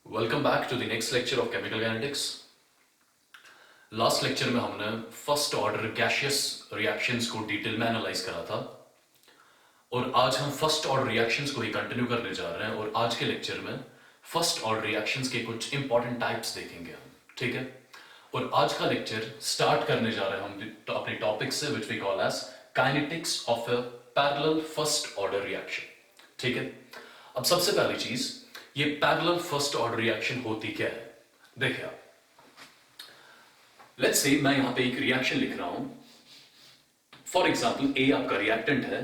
Welcome back to the next lecture of chemical kinetics. Last lecture में हमने first order gaseous reactions को detail में analyse करा था और आज हम फर्स्ट ऑर्डर रिएक्शंस को ही कंटिन्यू करने जा रहे हैं और आज के लेक्चर में फर्स्ट ऑर्डर रिएक्शंस के कुछ इंपॉर्टेंट टाइप्स देखेंगे हम, ठीक है। और आज का लेक्चर स्टार्ट करने जा रहे हैं हम अपने टॉपिक से which we call as kinetics of a parallel first order reaction, ठीक है। अब सबसे पहली चीज, ये पैरेलल फर्स्ट ऑर्डर रिएक्शन होती क्या है? देखिए आप, लेट्स से मैं यहां पे एक रिएक्शन लिख रहा हूं। फॉर एग्जांपल ए आपका रिएक्टेंट है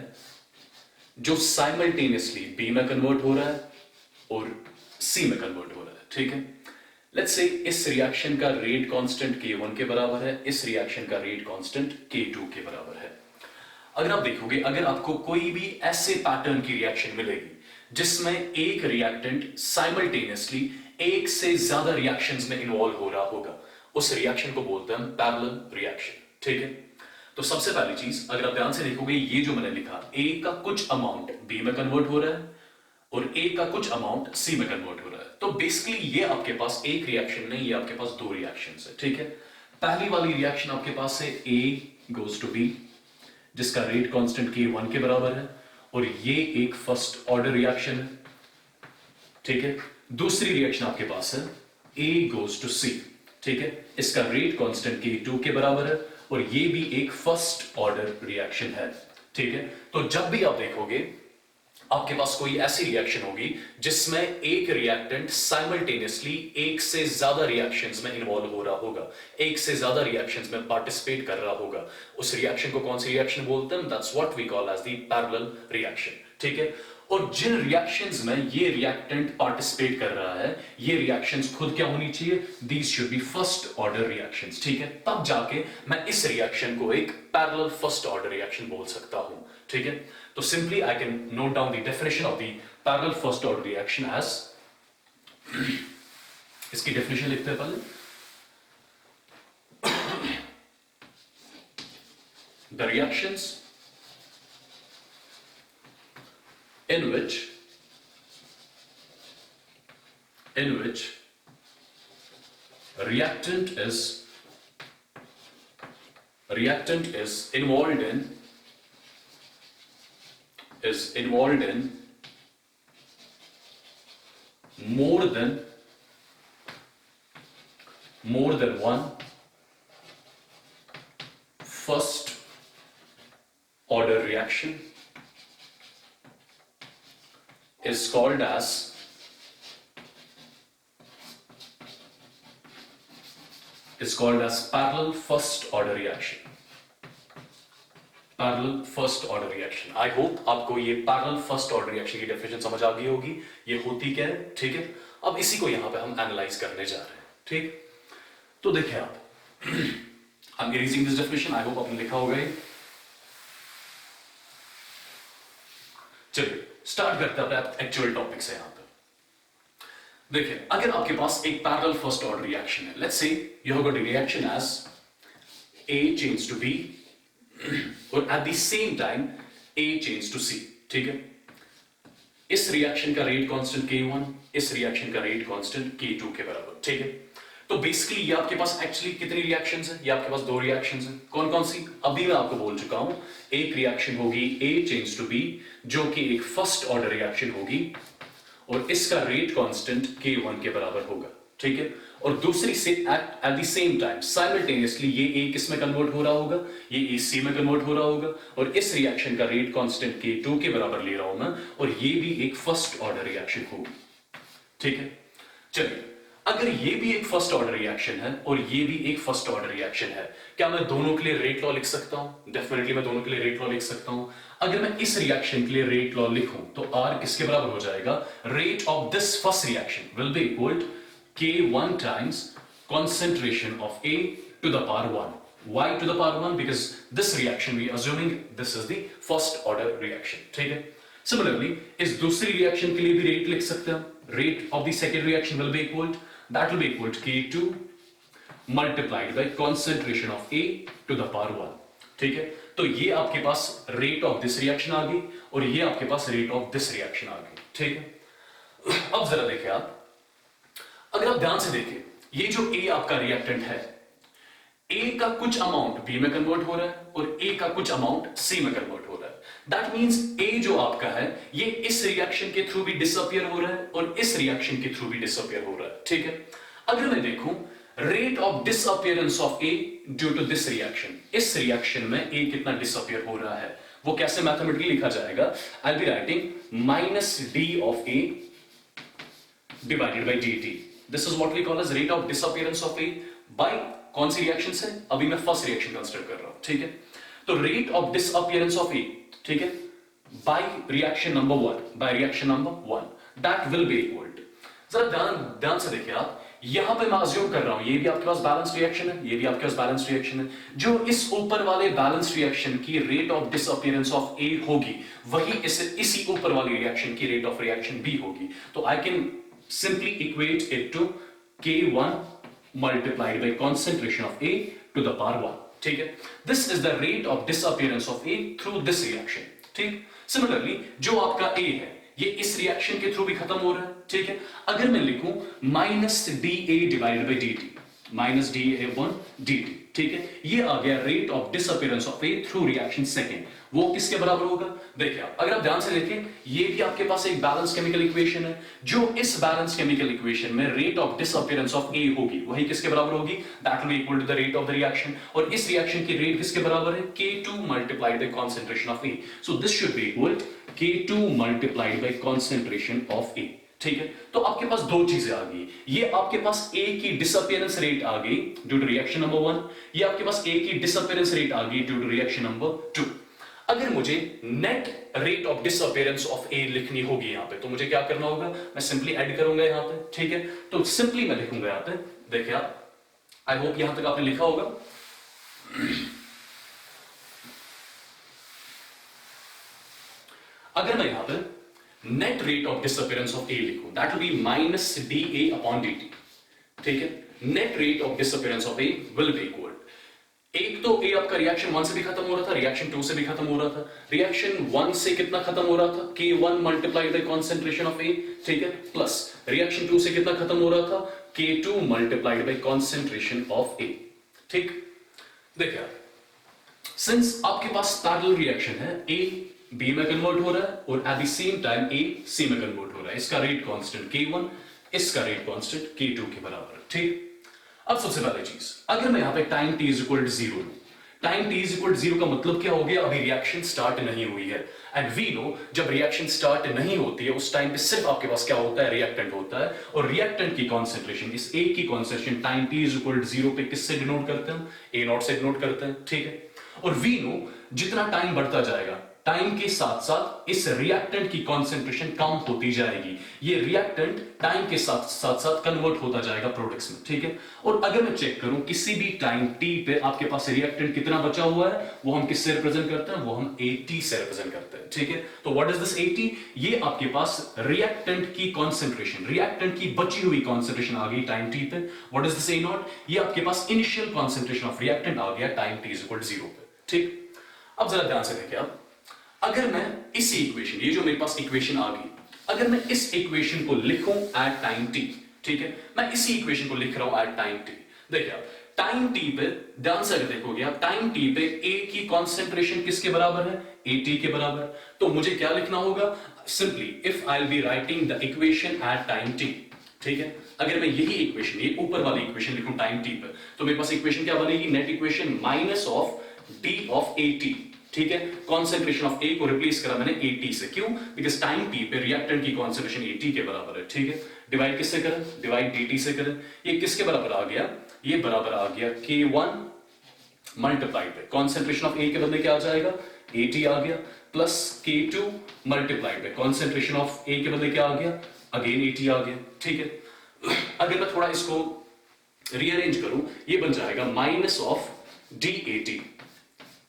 जो साइमल्टेनियसली बी में कन्वर्ट हो रहा है और सी में कन्वर्ट हो रहा है, ठीक है। लेट्स से इस रिएक्शन का रेट कांस्टेंट K1 के बराबर है, इस रिएक्शन का रेट कांस्टेंट K2 के बराबर है। अगर आप देखोगे, अगर आपको कोई भी ऐसे पैटर्न की रिएक्शन मिलेगी जिसमें एक रिएक्टेंट साइमल्टेनियसली एक से ज्यादा रिएक्शंस में इन्वॉल्व हो रहा होगा, उस रिएक्शन को बोलते हैं पैरेलल रिएक्शन, ठीक है। तो सबसे पहली चीज, अगर आप ध्यान से देखोगे, ये जो मैंने लिखा, ए का कुछ अमाउंट बी में कन्वर्ट हो रहा है और ए का कुछ अमाउंट सी में कन्वर्ट हो रहा है। तो बेसिकली ये आपके पास एक रिएक्शन नहीं, ये आपके पास दो रिएक्शंस है, ठीक है। पहली वाली रिएक्शन आपके पास है ए गोज टू बी, जिसका रेट कांस्टेंट K1 के बराबर है और ये एक फर्स्ट ऑर्डर रिएक्शन है, ठीक है। दूसरी रिएक्शन आपके पास है A गोज टू C, ठीक है। इसका रेट कांस्टेंट K2 के बराबर है और ये भी एक फर्स्ट ऑर्डर रिएक्शन है, ठीक है। तो जब भी आप देखोगे आपके पास कोई ऐसी रिएक्शन होगी जिसमें एक रिएक्टेंट साइमल्टेनियसली एक से ज्यादा रिएक्शंस में इन्वॉल्व हो रहा होगा, एक से ज्यादा रिएक्शंस में पार्टिसिपेट कर रहा होगा, उस रिएक्शन को कौन सी रिएक्शन बोलते हैं? That's what we call as the parallel reaction, ठीक है। और जिन रिएक्शंस में ये रिएक्टेंट पार्टिसिपेट कर रहा है, ये रिएक्शंस खुद क्या होनी चाहिए? These should be first order reactions, ठीक है। तब जाके मैं इस रिएक्शन को एक पैरेलल फर्स्ट ऑर्डर रिएक्शन बोल सकता हूं, ठीक है। तो simply I can note down the definition of the parallel first order reaction as, इसकी डेफिनेशन लिखते हैं पहले। The reactions in which reactant is involved in more than one first order reaction is called as parallel first order reaction. Parallel first order reaction. I hope आपको ये parallel first order reaction की definition समझ आ गई होगी, ये होती क्या है, ठीक है। अब इसी को यहां पे हम एनालाइज करने जा रहे हैं, ठीक। तो देखिए आप, I am erasing this definition, I hope आपने लिखा होगा ये। चलिए स्टार्ट करते हैं अपने एक्चुअल टॉपिक से। यहां पे देखिए, अगर आपके पास एक पैरेलल फर्स्ट ऑर्डर रिएक्शन है, let's say you have got a reaction as A changes to B और at the same time A changes to C, ठीक है। इस रिएक्शन का रेट कांस्टेंट K1, इस रिएक्शन का रेट कांस्टेंट K2 के बराबर, ठीक है। तो बेसिकली ये आपके पास एक्चुअली कितनी रिएक्शंस हैं? ये आपके पास दो रिएक्शंस हैं। कौन कौन सी? अभी मैं आपको बोल चुका हूं, एक रिएक्शन होगी A changes to B, जो कि एक फर्स्ट ऑर्डर रिएक्शन होगी और इसका रेट कांस्टेंट K1 के बराबर होगा, ठीक है। और दूसरी से eight the same time simultaneously ये A किस में कन्वर्ट हो रहा होगा? ये A C में कन्वर्ट हो रहा होगा और इस रिएक्शन का रेट कांस्टेंट K2 के बराबर ले रहा हूं मैं और ये भी एक फर्स्ट ऑर्डर रिएक्शन होगी, ठीक है। चलिए, अगर ये भी एक फर्स्ट ऑर्डर रिएक्शन है और ये भी एक फर्स्ट ऑर्डर रिएक्शन है, क्या मैं दोनों के लिए रेट लॉ लिख सकता हूं? डेफिनेटली मैं दोनों के लिए रेट लॉ लिख सकता हूं। अगर मैं इस रिएक्शन के लिए रेट लॉ लिखूं तो R किसके बराबर हो जाएगा? Rate of this first reaction will be equal to K1 times concentration of A to the power 1. Why to the power 1? Because this reaction we are assuming this is the first order reaction, ठीक है। Similarly, इस दूसरी reaction के लिए भी rate लिख सकते हैं। Rate of the second reaction will be equal to K2 multiplied by concentration of A to the power 1, ठीक है। तो ये आपके पास रेट ऑफ दिस रिएक्शन आ गई और ये आपके पास रेट ऑफ दिस रिएक्शन आ गई, ठीक है। अब जरा देखिए आप, आप ध्यान से देखिए, ये जो A आपका रिएक्टेंट है, A का कुछ अमाउंट B में कन्वर्ट हो रहा है और A का कुछ अमाउंट C में कन्वर्ट हो रहा है। दैट मींस A जो आपका है ये इस रिएक्शन के थ्रू भी डिसअपियर हो रहा है और इस रिएक्शन के थ्रू भी डिसअपियर हो रहा है, ठीक है। अगर मैं देखूं rate of disappearance of A due to this reaction, इस रिएक्शन में A कितना डिसअपियर हो रहा है वो कैसे मैथमेटिकली लिखा जाएगा, I will be writing -d of A divided by dt. This is what we call as rate of disappearance of A by कौन सी रिएक्शन से, अभी मैं फर्स्ट रिएक्शन कंसीडर कर रहा हूं, ठीक है। तो rate of disappearance of A, ठीक है, by reaction number 1, by reaction number 1, that will be equal to, जरा ध्यान से देखिए आप, यहां पे मैं अज्यूम कर रहा हूं ये भी आपके पास बैलेंस रिएक्शन है, ये भी आपके पास बैलेंस रिएक्शन है, जो इस ऊपर वाले बैलेंस रिएक्शन की rate of disappearance of A होगी वही इसी ऊपर वाली रिएक्शन की रेट ऑफ रिएक्शन B होगी। तो I can simply equate it to K1 multiplied by concentration of A to the power 1, ठीक है। This is the rate of disappearance of A through this reaction, ठीक। Similarly जो आपका A है ये इस रिएक्शन के थ्रू भी खत्म हो रहा है, ठीक है। अगर मैं लिखूं -dA divided by dt, -dA/dt, ठीक है, ये आ गया rate of disappearance of A through reaction second, वो किसके बराबर होगा, देखिए अगर आप ध्यान से देखें ये भी आपके पास एक बैलेंस केमिकल इक्वेशन है, जो इस बैलेंस केमिकल इक्वेशन में rate of disappearance of A होगी वही किसके बराबर होगी, that will equal to the rate of the reaction, और इस रिएक्शन की रेट किसके बराबर है, K2 multiplied by concentration of A, so this should be equal K2 multiplied by concentration of A, ठीक है। तो आपके पास दो चीजें आ गई, ये आपके पास A की डिसअपियरेंस रेट आ गई ड्यू टू रिएक्शन नंबर 1, ये आपके पास A की डिसअपियरेंस रेट आ गई ड्यू टू रिएक्शन नंबर 2। अगर मुझे net rate of disappearance of A लिखनी होगी यहां पे, तो मुझे क्या करना होगा, मैं सिंपली ऐड करूंगा यहां पे, ठीक है। तो सिंपली मैं लिखूंगा यहां पे, देखिए आप, आई होप यहां तक आपने लिखा होगा। अगर मैं यहां पे net rate of disappearance of A लिखूं, दैट विल बी -dA/dt, ठीक है। Net rate of disappearance of A will be equal, एक तो A आपका रिएक्शन 1 से भी खत्म हो रहा था, रिएक्शन 2 से भी खत्म हो रहा था, रिएक्शन 1 से कितना खत्म हो रहा था, K1 multiplied by concentration of A, ठीक है, प्लस रिएक्शन 2 से कितना खत्म हो रहा था, K2 multiplied by concentration of A, ठीक। देखिए सिंस आपके पास पैरेलल रिएक्शन है, A B में कन्वर्ट हो रहा है और at the same time A C में कन्वर्ट हो रहा है, इसका रेट कांस्टेंट K1, इसका रेट कांस्टेंट K2 के बराबर है, ठीक। अब सबसे पहले चीज, अगर मैं यहां पे time t is equal to 0 लूं, time t is equal to 0 का मतलब क्या हो गया, अभी रिएक्शन स्टार्ट नहीं हुई है, एंड वी नो जब रिएक्शन स्टार्ट नहीं होती है उस टाइम पे सिर्फ आपके पास क्या होता है, रिएक्टेंट होता है, और रिएक्टेंट की कॉन्सेंट्रेशन, इस A की concentration time t is equal to 0 पे किससे डिनोट करते हैं, A0 से डिनोट करते हैं, ठीक है। और वी नो जितना टाइम बढ़ता जाएगा, टाइम के साथ साथ इस रिएक्टेंट की कॉन्सेंट्रेशन कम होती जाएगी, ये रिएक्टेंट टाइम के साथ साथ कन्वर्ट होता जाएगा प्रोडक्ट्स में, ठीक है। और अगर मैं चेक करूं किसी भी टाइम t पे आपके पास रिएक्टेंट कितना बचा हुआ है, वो हम किससे रिप्रेजेंट करते हैं, वो हम AT से रिप्रेजेंट करते हैं, ठीक है। तो व्हाट इज दिस AT, ये आपके पास रिएक्टेंट की कॉन्सेंट्रेशन, रिएक्टेंट की बची हुई कॉन्सेंट्रेशन आ गई टाइम t पे। व्हाट इज दिस A0, ये आपके पास इनिशियल कॉन्सेंट्रेशन ऑफ रिएक्टेंट आ गया time t is equal to 0 पे, ठीक। अब जरा ध्यान से देखिए आप, अगर मैं इसी इक्वेशन, ये जो मेरे पास इक्वेशन आ गई, अगर मैं इस इक्वेशन को लिखूं एट टाइम t, ठीक है, मैं इसी इक्वेशन को लिख रहा हूं एट टाइम t, देखिए आप टाइम t पे ध्यान से देखोगे आप, टाइम t पे A की कॉन्सेंट्रेशन किसके बराबर है, AT के बराबर। तो मुझे क्या लिखना होगा, simply if I will be writing the equation at time t, ठीक है, अगर मैं यही इक्वेशन, ये ऊपर वाली इक्वेशन लिखूं टाइम t पे, तो मेरे पास इक्वेशन क्या बनेगी, net equation minus of d of AT, ठीक है। कॉन्सेंट्रेशन ऑफ A को रिप्लेस करा मैंने AT से, क्यों, बिकॉज टाइम t पे रिएक्टेंट की कॉन्सेंट्रेशन AT के बराबर है, ठीक है। डिवाइड किससे करें, डिवाइड dt से करें, ये किसके बराबर आ गया, ये बराबर आ गया K1 multiplied by concentration of A के बदले क्या आ जाएगा, AT आ गया, plus K2 multiplied by concentration of A के बदले क्या आ गया, अगेन AT आ गया, ठीक है। अगर मैं थोड़ा इसको रीअरेंज करूं, ये बन जाएगा minus of DAT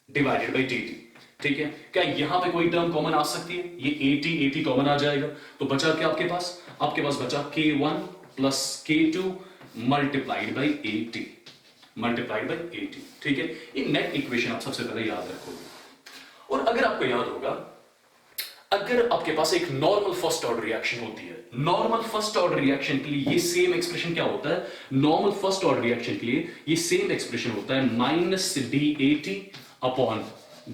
divided by dt, ठीक है। क्या यहां पे कोई टर्म कॉमन आ सकती है, ये AT कॉमन आ जाएगा, तो बचा क्या आपके पास बचा K1 plus K2 multiplied bye AT, ठीक है। ये नेट इक्वेशन आप सबसे पहले याद रखोगे। और अगर आपको याद होगा, अगर आपके पास एक नॉर्मल फर्स्ट ऑर्डर रिएक्शन होती है, नॉर्मल फर्स्ट ऑर्डर रिएक्शन के लिए ये सेम एक्सप्रेशन क्या होता है, नॉर्मल फर्स्ट ऑर्डर रिएक्शन के लिए ये सेम एक्सप्रेशन होता है माइनस डी अपॉन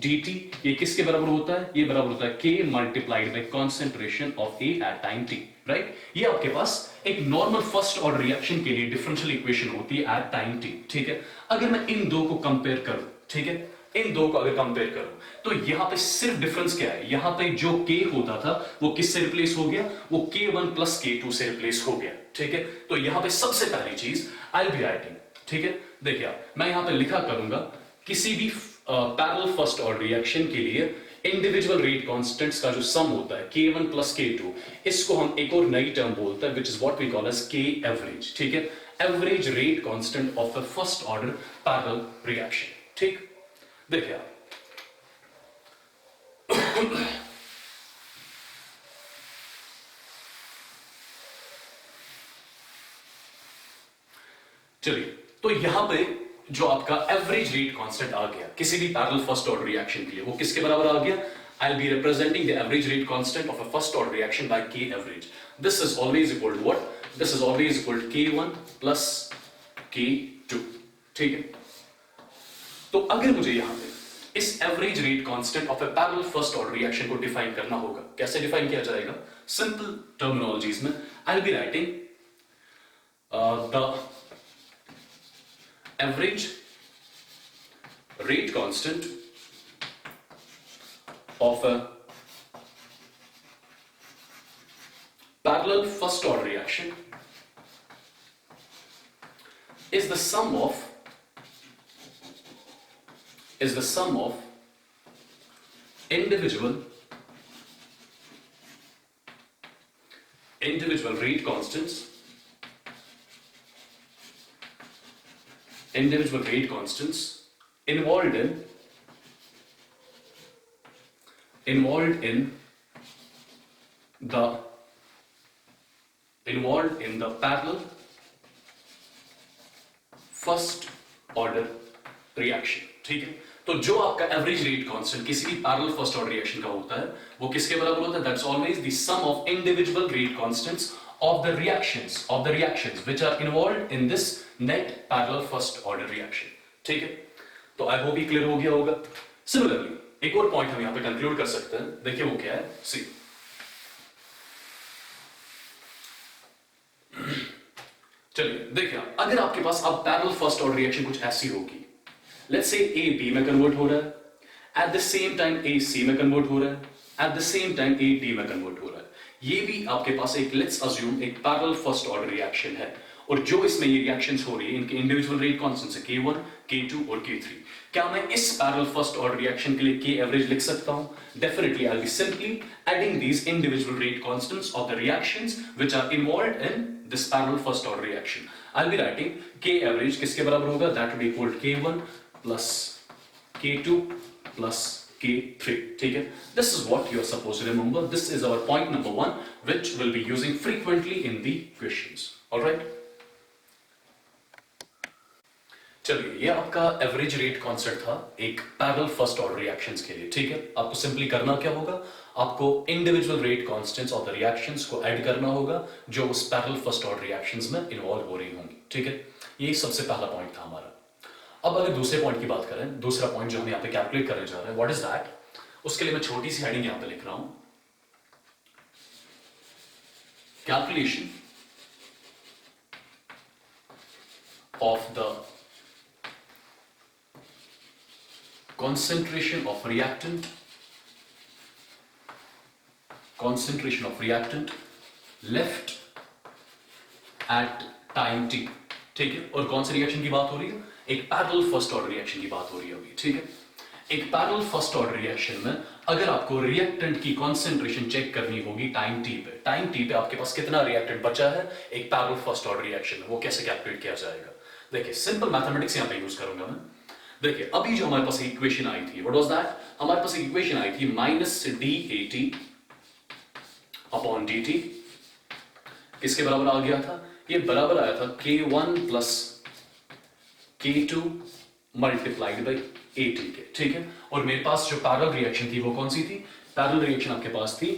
dt। ये किसके बराबर होता है, ये बराबर होता है k multiplied by concentration of A at time t, right. ये आपके पास एक नॉर्मल फर्स्ट ऑर्डर रिएक्शन के लिए डिफरेंशियल इक्वेशन होती है एट टाइम t, ठीक है। अगर मैं इन दो को कंपेयर करूं, ठीक है, इन दो को अगर कंपेयर करूं तो यहां पे सिर्फ डिफरेंस क्या है, यहां पे जो k होता था वो किससे रिप्लेस हो गया, वो k1 प्लस k2 से रिप्लेस हो गया, ठीक है। तो यहां पे सबसे पहली चीज आई विल बी राइटिंग, ठीक है, देखिए आप मैं यहां पे लिखा करूंगा किसी भी पैरेलल फर्स्ट ऑर्डर रिएक्शन के लिए इंडिविजुअल रेट कांस्टेंट्स का जो सम होता है k1 प्लस k2, इसको हम एक और नई टर्म बोलते हैं which is what we call as k average, ठीक है, average rate constant of a first order parallel reaction, ठीक। देखिए आप चलिए, तो यहां पे जो आपका एवरेज रेट कांस्टेंट आ गया किसी भी पैरेलल फर्स्ट ऑर्डर रिएक्शन के लिए, वो किसके बराबर आ गया, I'll be representing the average rate constant of a first order reaction by K average. This is always equal to what? This is always equal to K1 plus K2, ठीक है। तो अगर मुझे यहां पे इस average rate constant of A parallel first order reaction को define करना होगा, कैसे डिफाइन किया जाएगा, सिंपल टर्मिनोलॉजीज में I'll be writing the average rate constant of a parallel first order reaction is the sum of individual rate constants involved in the parallel first order reaction, ठीक है। तो जो आपका एवरेज रेट कांस्टेंट किसी भी parallel first order reaction का होता है वो किसके बराबर होता है, that's always the sum of individual rate constants of the reactions which are involved in this net parallel first order reaction, ठीक है। तो आई होप ये क्लियर हो गया होगा। सिमिलरली एक और पॉइंट हम यहां पे कंक्लूड कर सकते हैं, देखिए वो क्या है, सी चलिए देखिए, अगर आपके पास अब पैरेलल फर्स्ट ऑर्डर रिएक्शन कुछ ऐसी होगी, लेट्स से ए बी में कन्वर्ट हो रहा है, एट द सेम टाइम ए सी में कन्वर्ट हो रहा है, eight the same time A D में कन्वर्ट हो रहा है। ये भी आपके पास एक लेट्स अज्यूम एक पैरेलल फर्स्ट ऑर्डर रिएक्शन है, और जो इसमें ये रिएक्शंस हो रही है इनके इंडिविजुअल रेट कांस्टेंट्स है K1, K2 और K3। क्या मैं इस पैरेलल फर्स्ट ऑर्डर रिएक्शन के लिए K एवरेज लिख सकता हूं? Definitely I will be simply adding these individual rate constants of the reactions which are involved in this parallel first order reaction. I will be writing K average किसके बराबर होगा, that will be equal to K1 plus K2 plus K3, ठीक है। This is what you are supposed to remember. This is our point number 1, which we'll be using frequently in the questions. All right? चलिए, ये आपका average rate constant था एक parallel first order reactions के लिए, ठीक है। आपको सिंपली करना क्या होगा, आपको individual rate constants of the reactions को ऐड करना होगा जो उस पैरेलल फर्स्ट ऑर्डर रिएक्शंस में इन्वॉल्व हो रही होंगी, ठीक है। ये सबसे पहला पॉइंट था हमारा। अब अगर दूसरे पॉइंट की बात करें, दूसरा पॉइंट जो हम यहाँ पे कैलकुलेट करने जा रहे हैं, व्हाट इज दैट, उसके लिए मैं छोटी सी हेडिंग यहाँ पे लिख रहा हूं, calculation of the concentration of reactant left at time t, ठीक है। और कौन से रिएक्शन की बात हो रही है, एक पैरेलल फर्स्ट ऑर्डर रिएक्शन की बात हो रही है अभी, ठीक है। एक पैरेलल फर्स्ट ऑर्डर रिएक्शन में अगर आपको रिएक्टेंट की कॉन्सेंट्रेशन चेक करनी होगी टाइम टी पे, टाइम टी पे आपके पास कितना रिएक्टेंट बचा है एक पैरेलल फर्स्ट ऑर्डर रिएक्शन में, वो कैसे कैलकुलेट किया जाएगा। देखिए सिंपल मैथमेटिक्स यहां पे यूज करूंगा मैं। देखिए अभी जो हमारे पास इक्वेशन आई थी, व्हाट वाज दैट, हमारे पास इक्वेशन आई थी minus D upon D T, किसके बराबर आ गया था, ये बराबर आया था K1 plus K2 multiplied by AT के, ठीक है। और मेरे पास जो पैरेलल रिएक्शन थी वो कौन सी थी, पैरेलल रिएक्शन आपके पास थी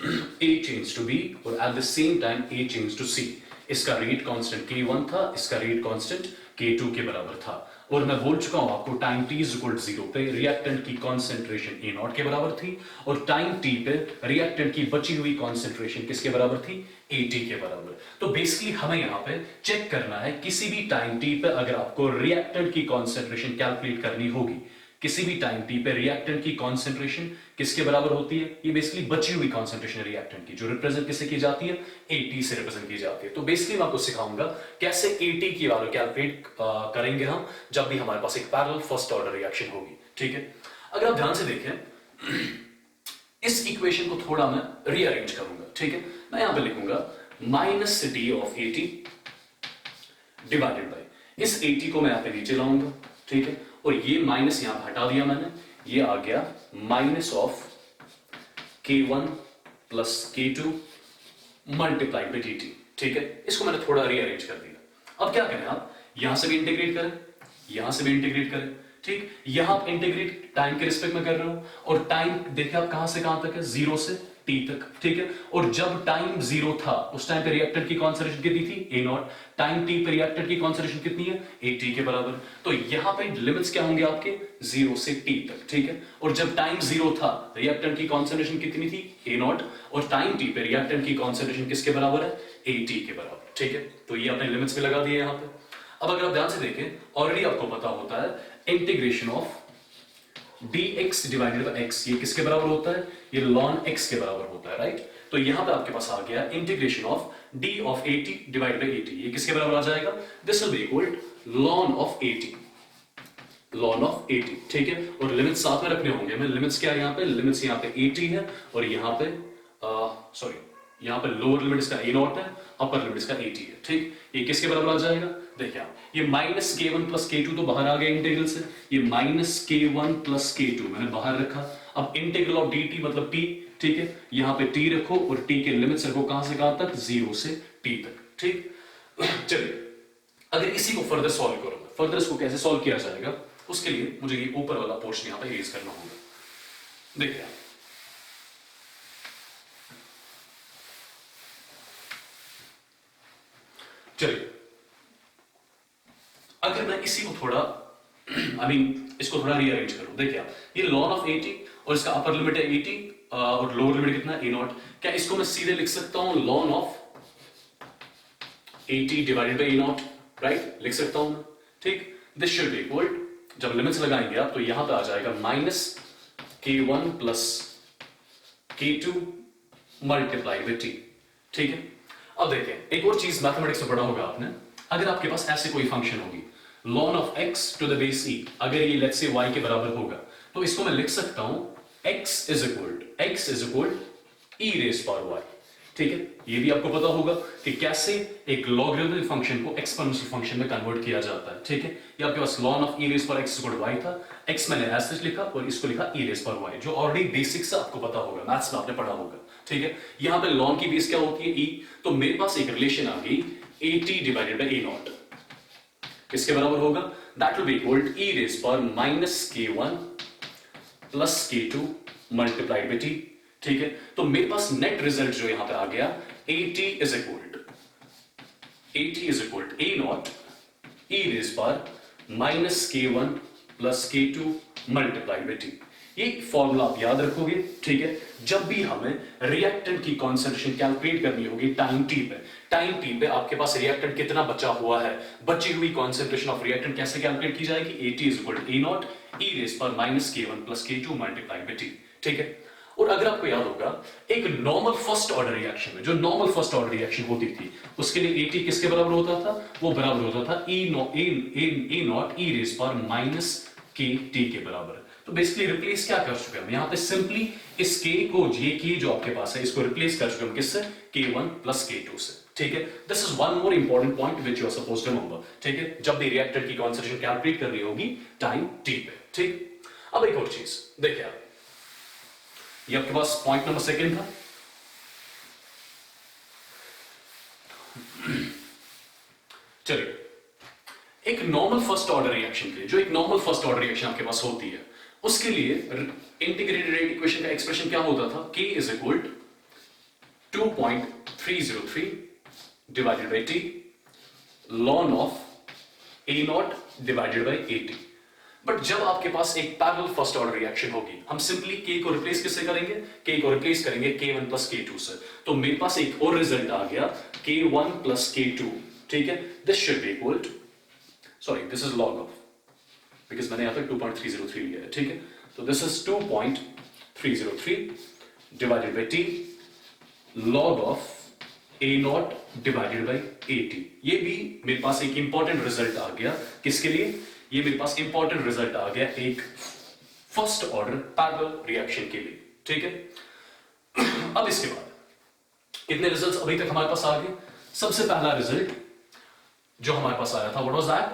A चेंज टू B और at the same time A change to C। इसका रेट कांस्टेंट K1 था, इसका रेट कांस्टेंट K2 के बराबर था। और मैं बोल चुका हूं आपको time t is equal to 0 पे रिएक्टेंट की कॉन्सेंट्रेशन A0 के बराबर थी और टाइम t पे रिएक्टेंट की बची हुई कॉन्सेंट्रेशन किसके बराबर थी? AT के बराबर। तो बेसिकली हमें यहां पे चेक करना है किसी भी टाइम t पे अगर आपको रिएक्टेंट की कॉन्सेंट्रेशन कैलकुलेट करनी होगी, किसी भी टाइम t पे रिएक्टेंट की कॉन्सेंट्रेशन किसके बराबर होती है? ये बेसिकली बची हुई कॉन्सेंट्रेशन रिएक्टेंट की, जो रिप्रेजेंट किससे की जाती है? AT से रिप्रेजेंट की जाती है। तो बेसिकली मैं आपको सिखाऊंगा कैसे AT की वैल्यू कैलकुलेट करेंगे हम जब भी हमारे पास एक पैरेलल फर्स्ट ऑर्डर रिएक्शन होगी। ठीक है, अगर आप ध्यान से देखें इस इक्वेशन को थोड़ा मैं रीअरेंज करूंगा। ठीक है, मैं यहां पे लिखूंगा minus D of AT divided by इस AT को मैं यहां पे नीचे लाऊंगा। ठीक है, और ये माइनस यहां हटा दिया मैंने, ये आ गया minus of K1 plus K2 multiplied by dt। ठीक है, इसको मैंने थोड़ा रीअरेंज कर दिया। अब क्या करें, आप यहां से भी इंटीग्रेट करें, यहां से भी इंटीग्रेट करें। ठीक, यहां आप इंटीग्रेट टाइम के रिस्पेक्ट में कर रहे हो और टाइम देखिए आप कहां से कहां तक है? 0 से t तक। ठीक है, और जब टाइम 0 था उस टाइम पे रिएक्टेंट की कॉन्सेंट्रेशन कितनी थी? A0। टाइम t पे रिएक्टेंट की कॉन्सेंट्रेशन कितनी है? AT के बराबर। तो यहां पे लिमिट्स क्या होंगे आपके? 0 से t तक। ठीक है, और जब टाइम 0 था रिएक्टेंट की कॉन्सेंट्रेशन कितनी थी? A0। और टाइम t पे रिएक्टेंट की कॉन्सेंट्रेशन किसके बराबर है? AT के बराबर। ठीक है, तो ये आपने लिमिट्स में लगा दिए यहां पे। अब अगर आप ध्यान से देखें, ऑलरेडी आपको पता होता है integration of dx divided by x, ये किसके बराबर होता है? ये ln x के बराबर होता है, राइट? तो यहां पे आपके पास आ गया integration of d of AT divided by AT, ये किसके बराबर आ जाएगा? This will be equal ln of AT, ln of AT। ठीक है, और लिमिट्स साथ में रखने होंगे हमें। लिमिट्स क्या है यहां पे? लिमिट्स यहां पे AT है और यहां पे सॉरी यहां पे लोअर लिमिट इसका A0 है, अपर लिमिट इसका AT है। ठीक, ये किसके बराबर आ जाएगा? देखिए आप, ये माइनस K1 प्लस K2 तो बाहर आ गया इंटीग्रल से, ये माइनस K1 प्लस K2 मैंने बाहर रखा। अब इंटीग्रल ऑफ dt मतलब t। ठीक है, यहां पे t रखो और t के लिमिट्स रखो कहां से कहां तक? 0 से t तक। ठीक, चलिए अगर इसी को फर्दर सॉल्व करो, फर्दर इसको कैसे सॉल्व किया जाएगा उसके लिए मुझे ये ऊपर वाला पोर्शन यहां पे इरेज करना होगा। देखिए चलिए, अगर मैं इसी को थोड़ा इसको थोड़ा रीअरेंज करूं, देखिए आप, ये ln ऑफ AT और इसका अपर लिमिट है AT और लोअर लिमिट कितना? A0। क्या इसको मैं सीधे लिख सकता हूं ln of AT divided by A0, right? लिख सकता हूं मैं। ठीक, दिस शुड बी इक्वल, जब लिमिट्स लगाएंगे आप तो यहां पे आ जाएगा minus K1 plus K2 multiply by T। ठीक है, अब देखें एक और चीज मैथमेटिक्स में पढ़ा होगा आपने, अगर आपके पास ऐसे कोई फंक्शन होगी ln of x to the base e, अगर ये लेट्स से y के बराबर होगा तो इसको मैं लिख सकता हूं x is equal e raise power y। ठीक है, ये भी आपको पता होगा कि कैसे एक लॉगरिथमिक फंक्शन को एक्सपोनेंशियल फंक्शन में कन्वर्ट किया जाता है। ठीक है, ये आपके पास ln of e raise power x equal y था, x मैंने ऐसे लिखा और इसको लिखा e रेज पावर y, जो ऑलरेडी बेसिक्स से आपको पता होगा, मैथ्स में आपने पढ़ा होगा। ठीक है, यहां पे ln की बेस क्या होती है? e। तो मेरे पास एक रिलेशन आ गई AT डिवाइडेड बाय A0, किसके बराबर होगा? That will be equal to e raise power minus K1 plus K2 multiplied by T। ठीक है, तो मेरे पास नेट रिजल्ट जो यहां पे आ गया AT is equal to A0 e raise power minus K1 plus K2 multiplied by T। ये फॉर्मूला आप याद रखोगे। ठीक है, जब भी हमें रिएक्टेंट की कॉन्सेंट्रेशन कैलकुलेट करनी होगी टाइम t पे आपके पास रिएक्टेंट कितना बचा हुआ है, बची हुई कॉन्सेंट्रेशन ऑफ रिएक्टेंट कैसे कैलकुलेट की जाएगी? AT is equal to A0 e raise power minus K1 plus K2 multiplied by T। ठीक है, और अगर आपको याद होगा एक नॉर्मल फर्स्ट ऑर्डर रिएक्शन में, जो नॉर्मल फर्स्ट ऑर्डर रिएक्शन होती थी उसके लिए AT किसके बराबर होता था? वो बराबर होता था A0 e raise power minus KT के बराबर। तो बेसिकली रिप्लेस क्या कर चुके हम यहां पे? सिंपली इस k को, ये k जो आपके पास है, इसको रिप्लेस कर चुके हम किससे? K1 प्लस K2 से। ठीक है, this is one more important point which you are supposed to remember. ठीक है, जब भी रिएक्टर की कॉन्सेंट्रेशन कैलकुलेट करनी होगी टाइम t पे। ठीक, अब एक और चीज देखिए आप, ये आपके पास पॉइंट नंबर सेकंड था। चलिए, एक नॉर्मल फर्स्ट ऑर्डर रिएक्शन के लिए, जो एक नॉर्मल फर्स्ट ऑर्डर रिएक्शन आपके पास होती है उसके लिए इंटीग्रेटेड रेट इक्वेशन का एक्सप्रेशन क्या होता था, k is equal 2.303 divided by t ln of a not divided by at। But जब आपके पास एक पैरेलल फर्स्ट ऑर्डर रिएक्शन होगी, हम सिंपली k को रिप्लेस किससे करेंगे, k को रिप्लेस करेंगे k1 प्लस k2 से। तो मेरे पास एक और रिजल्ट आ गया k1 प्लस k2, ठीक है। This should be equal to, sorry this is log of, because मैंने यहां पे 2.303 लिया है, ठीक है। तो this is 2.303 divided by t log of a not divided by at। ये भी मेरे पास एक इंपॉर्टेंट रिजल्ट आ गया, किसके लिए, ये मेरे पास इंपॉर्टेंट रिजल्ट आ गया एक फर्स्ट ऑर्डर पैरेलल रिएक्शन के लिए, ठीक है। अब इसके बाद कितने रिजल्ट्स अभी तक हमारे पास आ गए। सबसे पहला रिजल्ट जो हमारे पास आया था, what was that,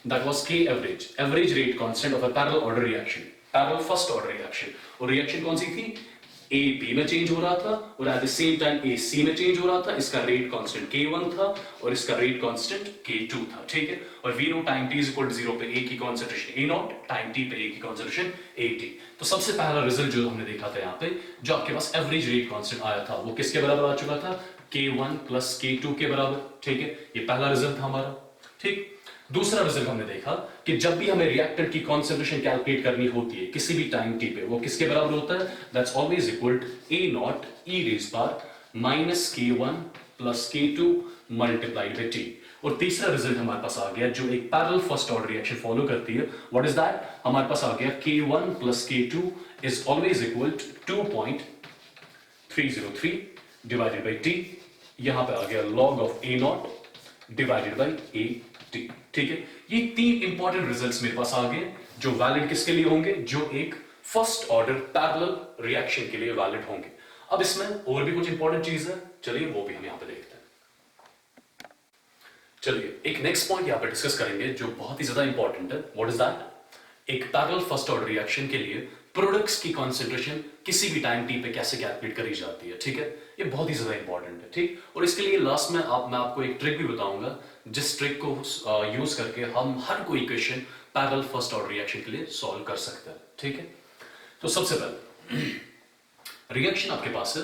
that was k average, average rate constant of a parallel order reaction, parallel first order reaction. और रिएक्शन कौन सी थी, A B में चेंज हो रहा था और at the same time A C में चेंज हो रहा था। इसका रेट कांस्टेंट K1 था और इसका रेट कांस्टेंट K2 था, ठीक है। और we know time t is equal to 0 पे A की concentration A nought, time t पे A की कॉन्सेंट्रेशन AT। तो सबसे पहला रिजल्ट जो हमने देखा था यहाँ पे, जो आपके पास एवरेज रेट कांस्टेंट आया था, वो किसके बराबर आ चुका था, K1 प्लस K2 के बराबर, ठीक है। ये पहला रिजल्ट था हमारा, ठीक। दूसरा रिजल्ट हमने देखा कि जब भी हमें रिएक्टेंट की कॉन्सेंट्रेशन कैलकुलेट करनी होती है किसी भी टाइम t पे, वो किसके बराबर होता है, that's always equal to a nought e raise power minus k1 plus k2 multiplied by t। और तीसरा रिजल्ट हमारे पास आ गया जो एक parallel first order reaction follow करती है, व्हाट इज दैट, हमारे पास आ गया k1 plus k2 is always equal to 2.303 divided bye t। यहां पे आ गया log of a not divided by at, ठीक है। ये तीन इंपॉर्टेंट रिजल्ट्स मेरे पास आ गए जो वैलिड किसके लिए होंगे, जो एक फर्स्ट ऑर्डर पैरेलल रिएक्शन के लिए वैलिड होंगे। अब इसमें और भी कुछ इंपॉर्टेंट चीज है, चलिए वो भी हम यहां पे देखते हैं। चलिए एक नेक्स्ट पॉइंट यहां पे डिस्कस करेंगे जो बहुत ही ज्यादा इंपॉर्टेंट है, व्हाट इज दैट, एक पैरेलल फर्स्ट ऑर्डर रिएक्शन के लिए प्रोडक्ट्स की कॉन्सेंट्रेशन किसी भी टाइम t पे कैसे कैलकुलेट करी जाती है, ठीक है। ये बहुत ही ज्यादा इंपॉर्टेंट है, ठीक। और इसके लिए लास्ट में मैं आपको एक ट्रिक भी बताऊंगा, जिस ट्रिक को यूज करके हम हर कोई equation parallel first order reaction के लिए सॉल्व कर सकते हैं, ठीक है। तो सबसे पहले रिएक्शन आपके पास है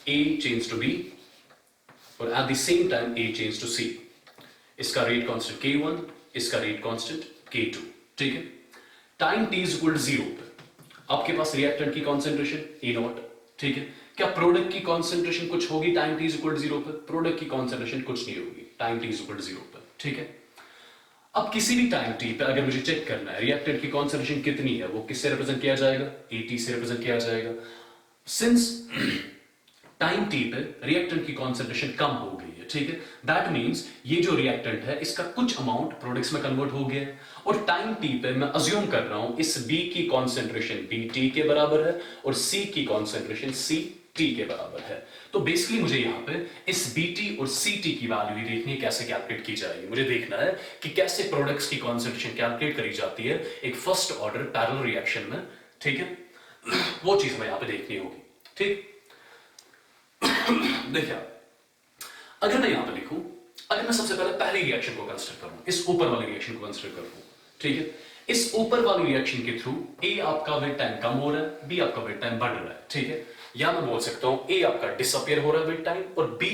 A चेंज टू B और at the same time A change to C। इसका रेट कांस्टेंट K1, इसका रेट कांस्टेंट K2, ठीक है। Time t is equal to 0 पे आपके पास रिएक्टेंट की कॉन्सेंट्रेशन A नॉट, ठीक है। क्या प्रोडक्ट की कॉन्सेंट्रेशन कुछ होगी time t is equal to 0 पे, प्रोडक्ट की कॉन्सेंट्रेशन कुछ नहीं होगी time t is equal to 0 पे, ठीक है। अब किसी भी टाइम t पे अगर मुझे चेक करना है रिएक्टेंट की कॉन्सेंट्रेशन कितनी है, वो किससे रिप्रेजेंट किया जाएगा, AT से रिप्रेजेंट किया जाएगा। सिंस टाइम t पे रिएक्टेंट की कॉन्सेंट्रेशन कम हो गई है, ठीक है, दैट मींस ये जो रिएक्टेंट है इसका कुछ अमाउंट प्रोडक्ट्स में कन्वर्ट हो गया है। और टाइम t पे मैं अज्यूम कर रहा हूं इस B की कॉन्सेंट्रेशन BT के बराबर है और C की कॉन्सेंट्रेशन CT के बराबर है। तो बेसिकली मुझे यहां पे इस BT और CT की वैल्यू ही देखनी है कैसे कैलकुलेट की जाएगी। मुझे देखना है कि कैसे प्रोडक्ट्स की कॉन्सेंट्रेशन कैलकुलेट करी जाती है एक फर्स्ट ऑर्डर पैरेलल रिएक्शन में, ठीक है। वो चीज हमें यहां पे देखनी होगी, ठीक। देखिए अगर मैं यहां पे लिखूं, अगर मैं सबसे पहले पहले रिएक्शन को कंसीडर करूं, इस ऊपर वाले रिएक्शन को कंसीडर करूं, ठीक है। इस ऊपर वाली रिएक्शन के थ्रू A आपका विद टाइम कम हो रहा है, B आपका विद टाइम बढ़ रहा है, ठीक है। या मैं बोल सकता हूं A आपका डिसअपियर हो रहा है विद टाइम और B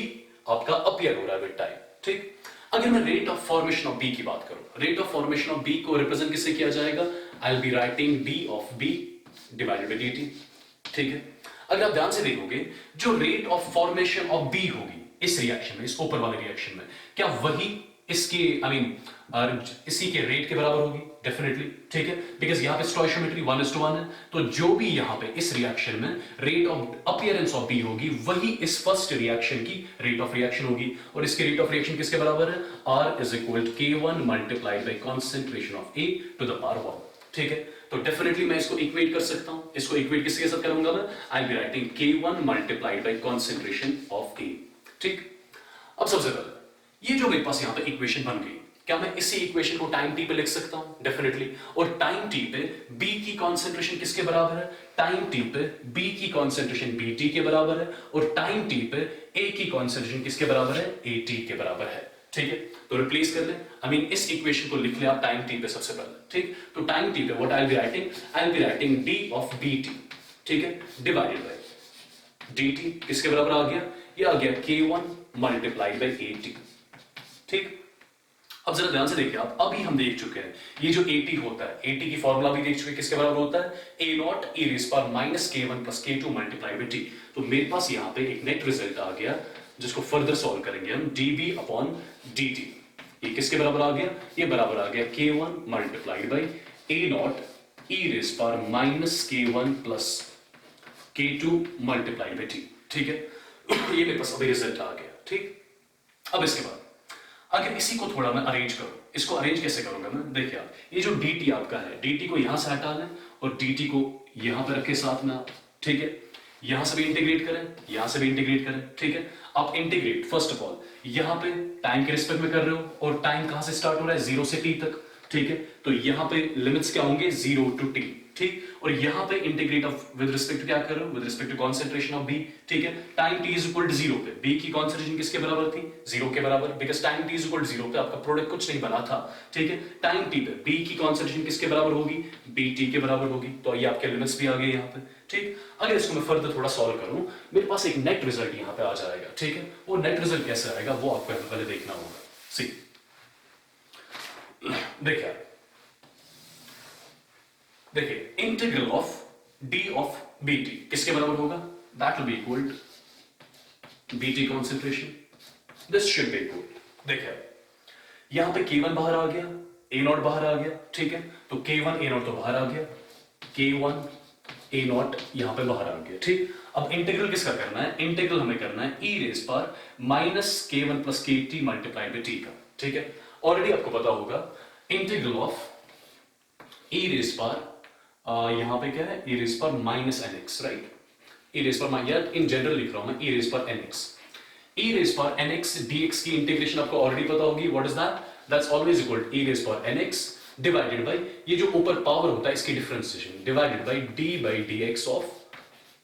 आपका अपीयर हो रहा है विद टाइम, ठीक। अगर मैं rate of formation of B की बात करूं, rate of formation of B को रिप्रेजेंट किससे किया जाएगा, I will be writing D of B divided bye dt, ठीक है। अगर आप ध्यान से देखोगे जो rate of formation of B होगी इस रिएक्शन में, इस ऊपर वाले रिएक्शन में, क्या वही इसके इसी के रेट के बराबर होगी, डेफिनेटली, ठीक है। बिकॉज यहां पे स्टोइशियोमेट्री 1:1 है, तो जो भी यहां पे इस रिएक्शन में rate of appearance of B होगी वही इस फर्स्ट रिएक्शन की रेट ऑफ रिएक्शन होगी। और इसके रेट ऑफ रिएक्शन किसके बराबर है, R is equal to K1 multiplied by concentration of A to the power 1, ठीक है। तो डेफिनेटली मैं इसको इक्वेट कर सकता हूं, इसको इक्वेट किसके साथ करूंगा मैं, आई will be writing K1 multiplied by concentration of A, ठीक। अब सबसे पहले ये जो मेरे पास यहां पे इक्वेशन बन गई, क्या मैं इसी इक्वेशन को टाइम t पे लिख सकता हूं, डेफिनेटली। और टाइम t पे B की कॉन्सेंट्रेशन किसके बराबर है, टाइम t पे B की कॉन्सेंट्रेशन BT के बराबर है और टाइम t पे A की कॉन्सेंट्रेशन किसके बराबर है, AT के बराबर है, ठीक है, तो रिप्लेस कर ले, आई मीन इस इक्वेशन को लिख ले आप टाइम टी पे सबसे पहले, ठीक। तो टाइम टी पे what I will be writing D of B T, ठीक है, डिवाइडेड बाय डी टी, किसके बराबर आ गया, ये आ गया k1 multiplied bye A T, ठीक। अब जरा ध्यान से देखिए आप, अभी हम देख चुके हैं ये जो AT होता है, AT की फॉर्मूला भी देख चुके हैं, किसके बराबर होता है, a nought e raise power minus k1 plus k2 multiplied by t। तो मेरे पास यहाँ पे एक नेट रिजल्ट आ गया जिसको फर्दर सॉल्व करेंगे हम, db अपॉन dt, ये किसके बराबर आ गया, ये बराबर आ गया k1 multiplied by a nought e raise power minus k1 plus k2 multiplied by t, ठीक है। ये मेरे पास अभी रिजल्ट आ गया, ठीक। अब इसके बाद अगर इसी को थोड़ा मैं अरेंज करूं, इसको अरेंज कैसे करूंगा मैं, देखिए आप, ये जो dt आपका है, dt को यहां से हटा लें और dt को यहां पे रखे साथ में, ठीक है। यहां से भी इंटीग्रेट करें, यहां से भी इंटीग्रेट करें, ठीक है। आप इंटीग्रेट फर्स्ट ऑफ ऑल यहां पे टाइम के रिस्पेक्ट में कर रहे हो और टाइम कहां से स्टार्ट हो रहा है, 0 से t तक, ठीक है। तो यहां पे लिमिट्स क्या होंगे, 0 टू t, ठीक। और यहां पे integrate of with respect to क्या कर रहे हो, with respect to concentration of b, ठीक है। Time t is equal to 0 पे b की कंसंट्रेशन किसके बराबर थी, 0 के बराबर, because time t is equal to 0 पे आपका प्रोडक्ट कुछ नहीं बना था, ठीक है। टाइम t पे b की कंसंट्रेशन किसके बराबर होगी, bt के बराबर होगी, तो ये आपके लिमिट्स भी आ गए यहां पे, ठीक। अगर इसको मैं फर्दर थोड़ा सॉल्व करूं, मेरे पास एक नेट रिजल्ट यहां पे आ जाएगा, ठीक है। वो नेट रिजल्ट कैसे आएगा वो आपको पहले देखना होगा। सी देखिए integral of d of bt किसके बराबर होगा, that will be equal to bt concentration, this should be equal, देखिए यहां पे k1 बाहर आ गया, a नॉट बाहर आ गया, ठीक है। तो k1 a नॉट तो बाहर आ गया, k1 a नॉट यहां पे बाहर आ गया, ठीक। अब इंटीग्रल किसका करना है, इंटीग्रल हमें करना है e रेज पर minus k1 plus kt multiplied by t का, ठीक है। ऑलरेडी आपको पता होगा इंटीग्रल ऑफ e रेज पर यहां पे क्या है, e रेज पर minus nx, right. e raise पर माइनस, इन जनरल लिख रहा हूं मैं, e रेज पर nx, e रेज पर nx dx की इंटीग्रेशन आपको ऑलरेडी पता होगी, what is that, that's always equal to e raise पर nx डिवाइडेड बाय ये जो ऊपर पावर होता है इसकी differentiation, divided by d by dx of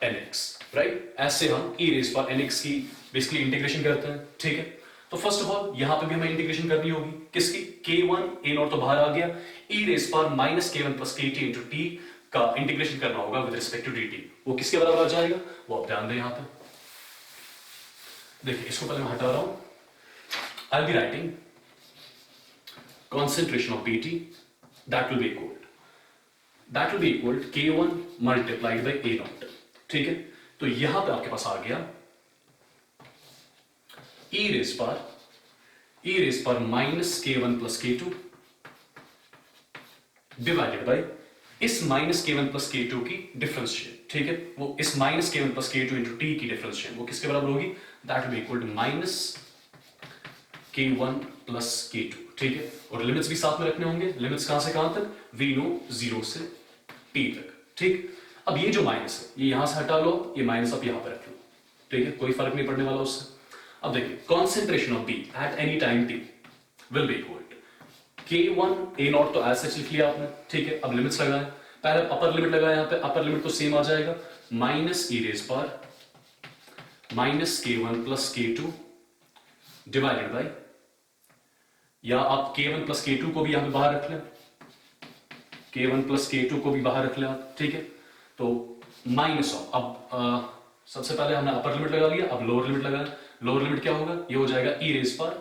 nx, right. ऐसे हम e रेज पर nx की बेसिकली इंटीग्रेशन करते हैं, ठीक है। तो फर्स्ट ऑफ ऑल यहां पे भी हमें इंटीग्रेशन करनी होगी, किसकी, k1 a नॉट तो बाहर आ गया, e रेज पर minus k1 plus kt into t का इंटीग्रेशन करना होगा विद रिस्पेक्ट टू dt, वो किसके बराबर आ जाएगा, वो आप ध्यान दें यहां पे। देखिए इसको पहले मैं हटा रहा हूं, आई will be writing concentration of bt that will be equal to k1 multiplied by a naught, ठीक है। तो यहां पे आपके पास आ गया e रेज पर minus k1 plus k2 divided by इस माइनस k1 प्लस k2 की डिफरेंशिएशन, ठीक है। वो इस माइनस k1 प्लस k2 इंटू t की डिफरेंशिएशन वो किसके बराबर होगी, that will be equal to minus k1 plus k2, ठीक है। और लिमिट्स भी साथ में रखने होंगे, लिमिट्स कहां से कहां तक, वी नो 0 से t तक, ठीक। अब ये जो माइनस है ये यहां से हटा लो, ये माइनस आप यहां पर रख लो, ठीक है, कोई फर्क नहीं पड़ने वाला उससे। अब देखिए concentration of b at any time t will be equal to k1 a nought तो एज सच लिख लिया आपने, ठीक है। अब लिमिट्स लगाएं, पहले अपर लिमिट लगाएं, यहां पे अपर लिमिट तो सेम आ जाएगा, माइनस e रेज पर minus k1 plus k2 divided bye, या आप k1 प्लस k2 को भी यहां पे बाहर रख लें, k1 प्लस k2 को भी बाहर रख लें आप, ठीक है। तो माइनस ऑफ, अब सबसे पहले हमने अपर लिमिट लगा लिया, अब लोअर लिमिट लगाएं, लोअर लिमिट क्या होगा, ये हो जाएगा e रेज पर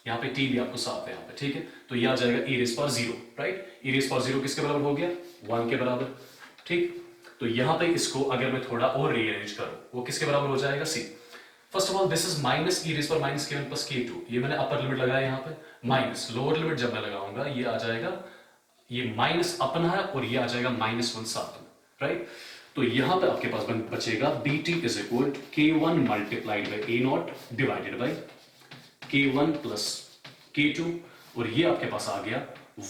यहां पे t भी आपको साथ है यहां पे, ठीक है। तो ये आ जाएगा e रेज पर 0, राइट। e रेज पर 0 किसके बराबर हो गया, 1 के बराबर, ठीक। तो यहां पे इसको अगर मैं थोड़ा और रीअरेंज करूं, वो किसके बराबर हो जाएगा, c। First of all this is minus e raise पर माइनस k1 प्लस k2, ये मैंने अपर लिमिट लगाया यहां पे, माइनस लोअर लिमिट जब मैं लगाऊंगा ये आ जाएगा, ये माइनस अपन है और ये आ जाएगा -1 साथ में, राइट। तो यहां पे आपके पास बचेगा bt is equal to k1 multiplied by a not divided by k1 plus k2, और ये आपके पास आ गया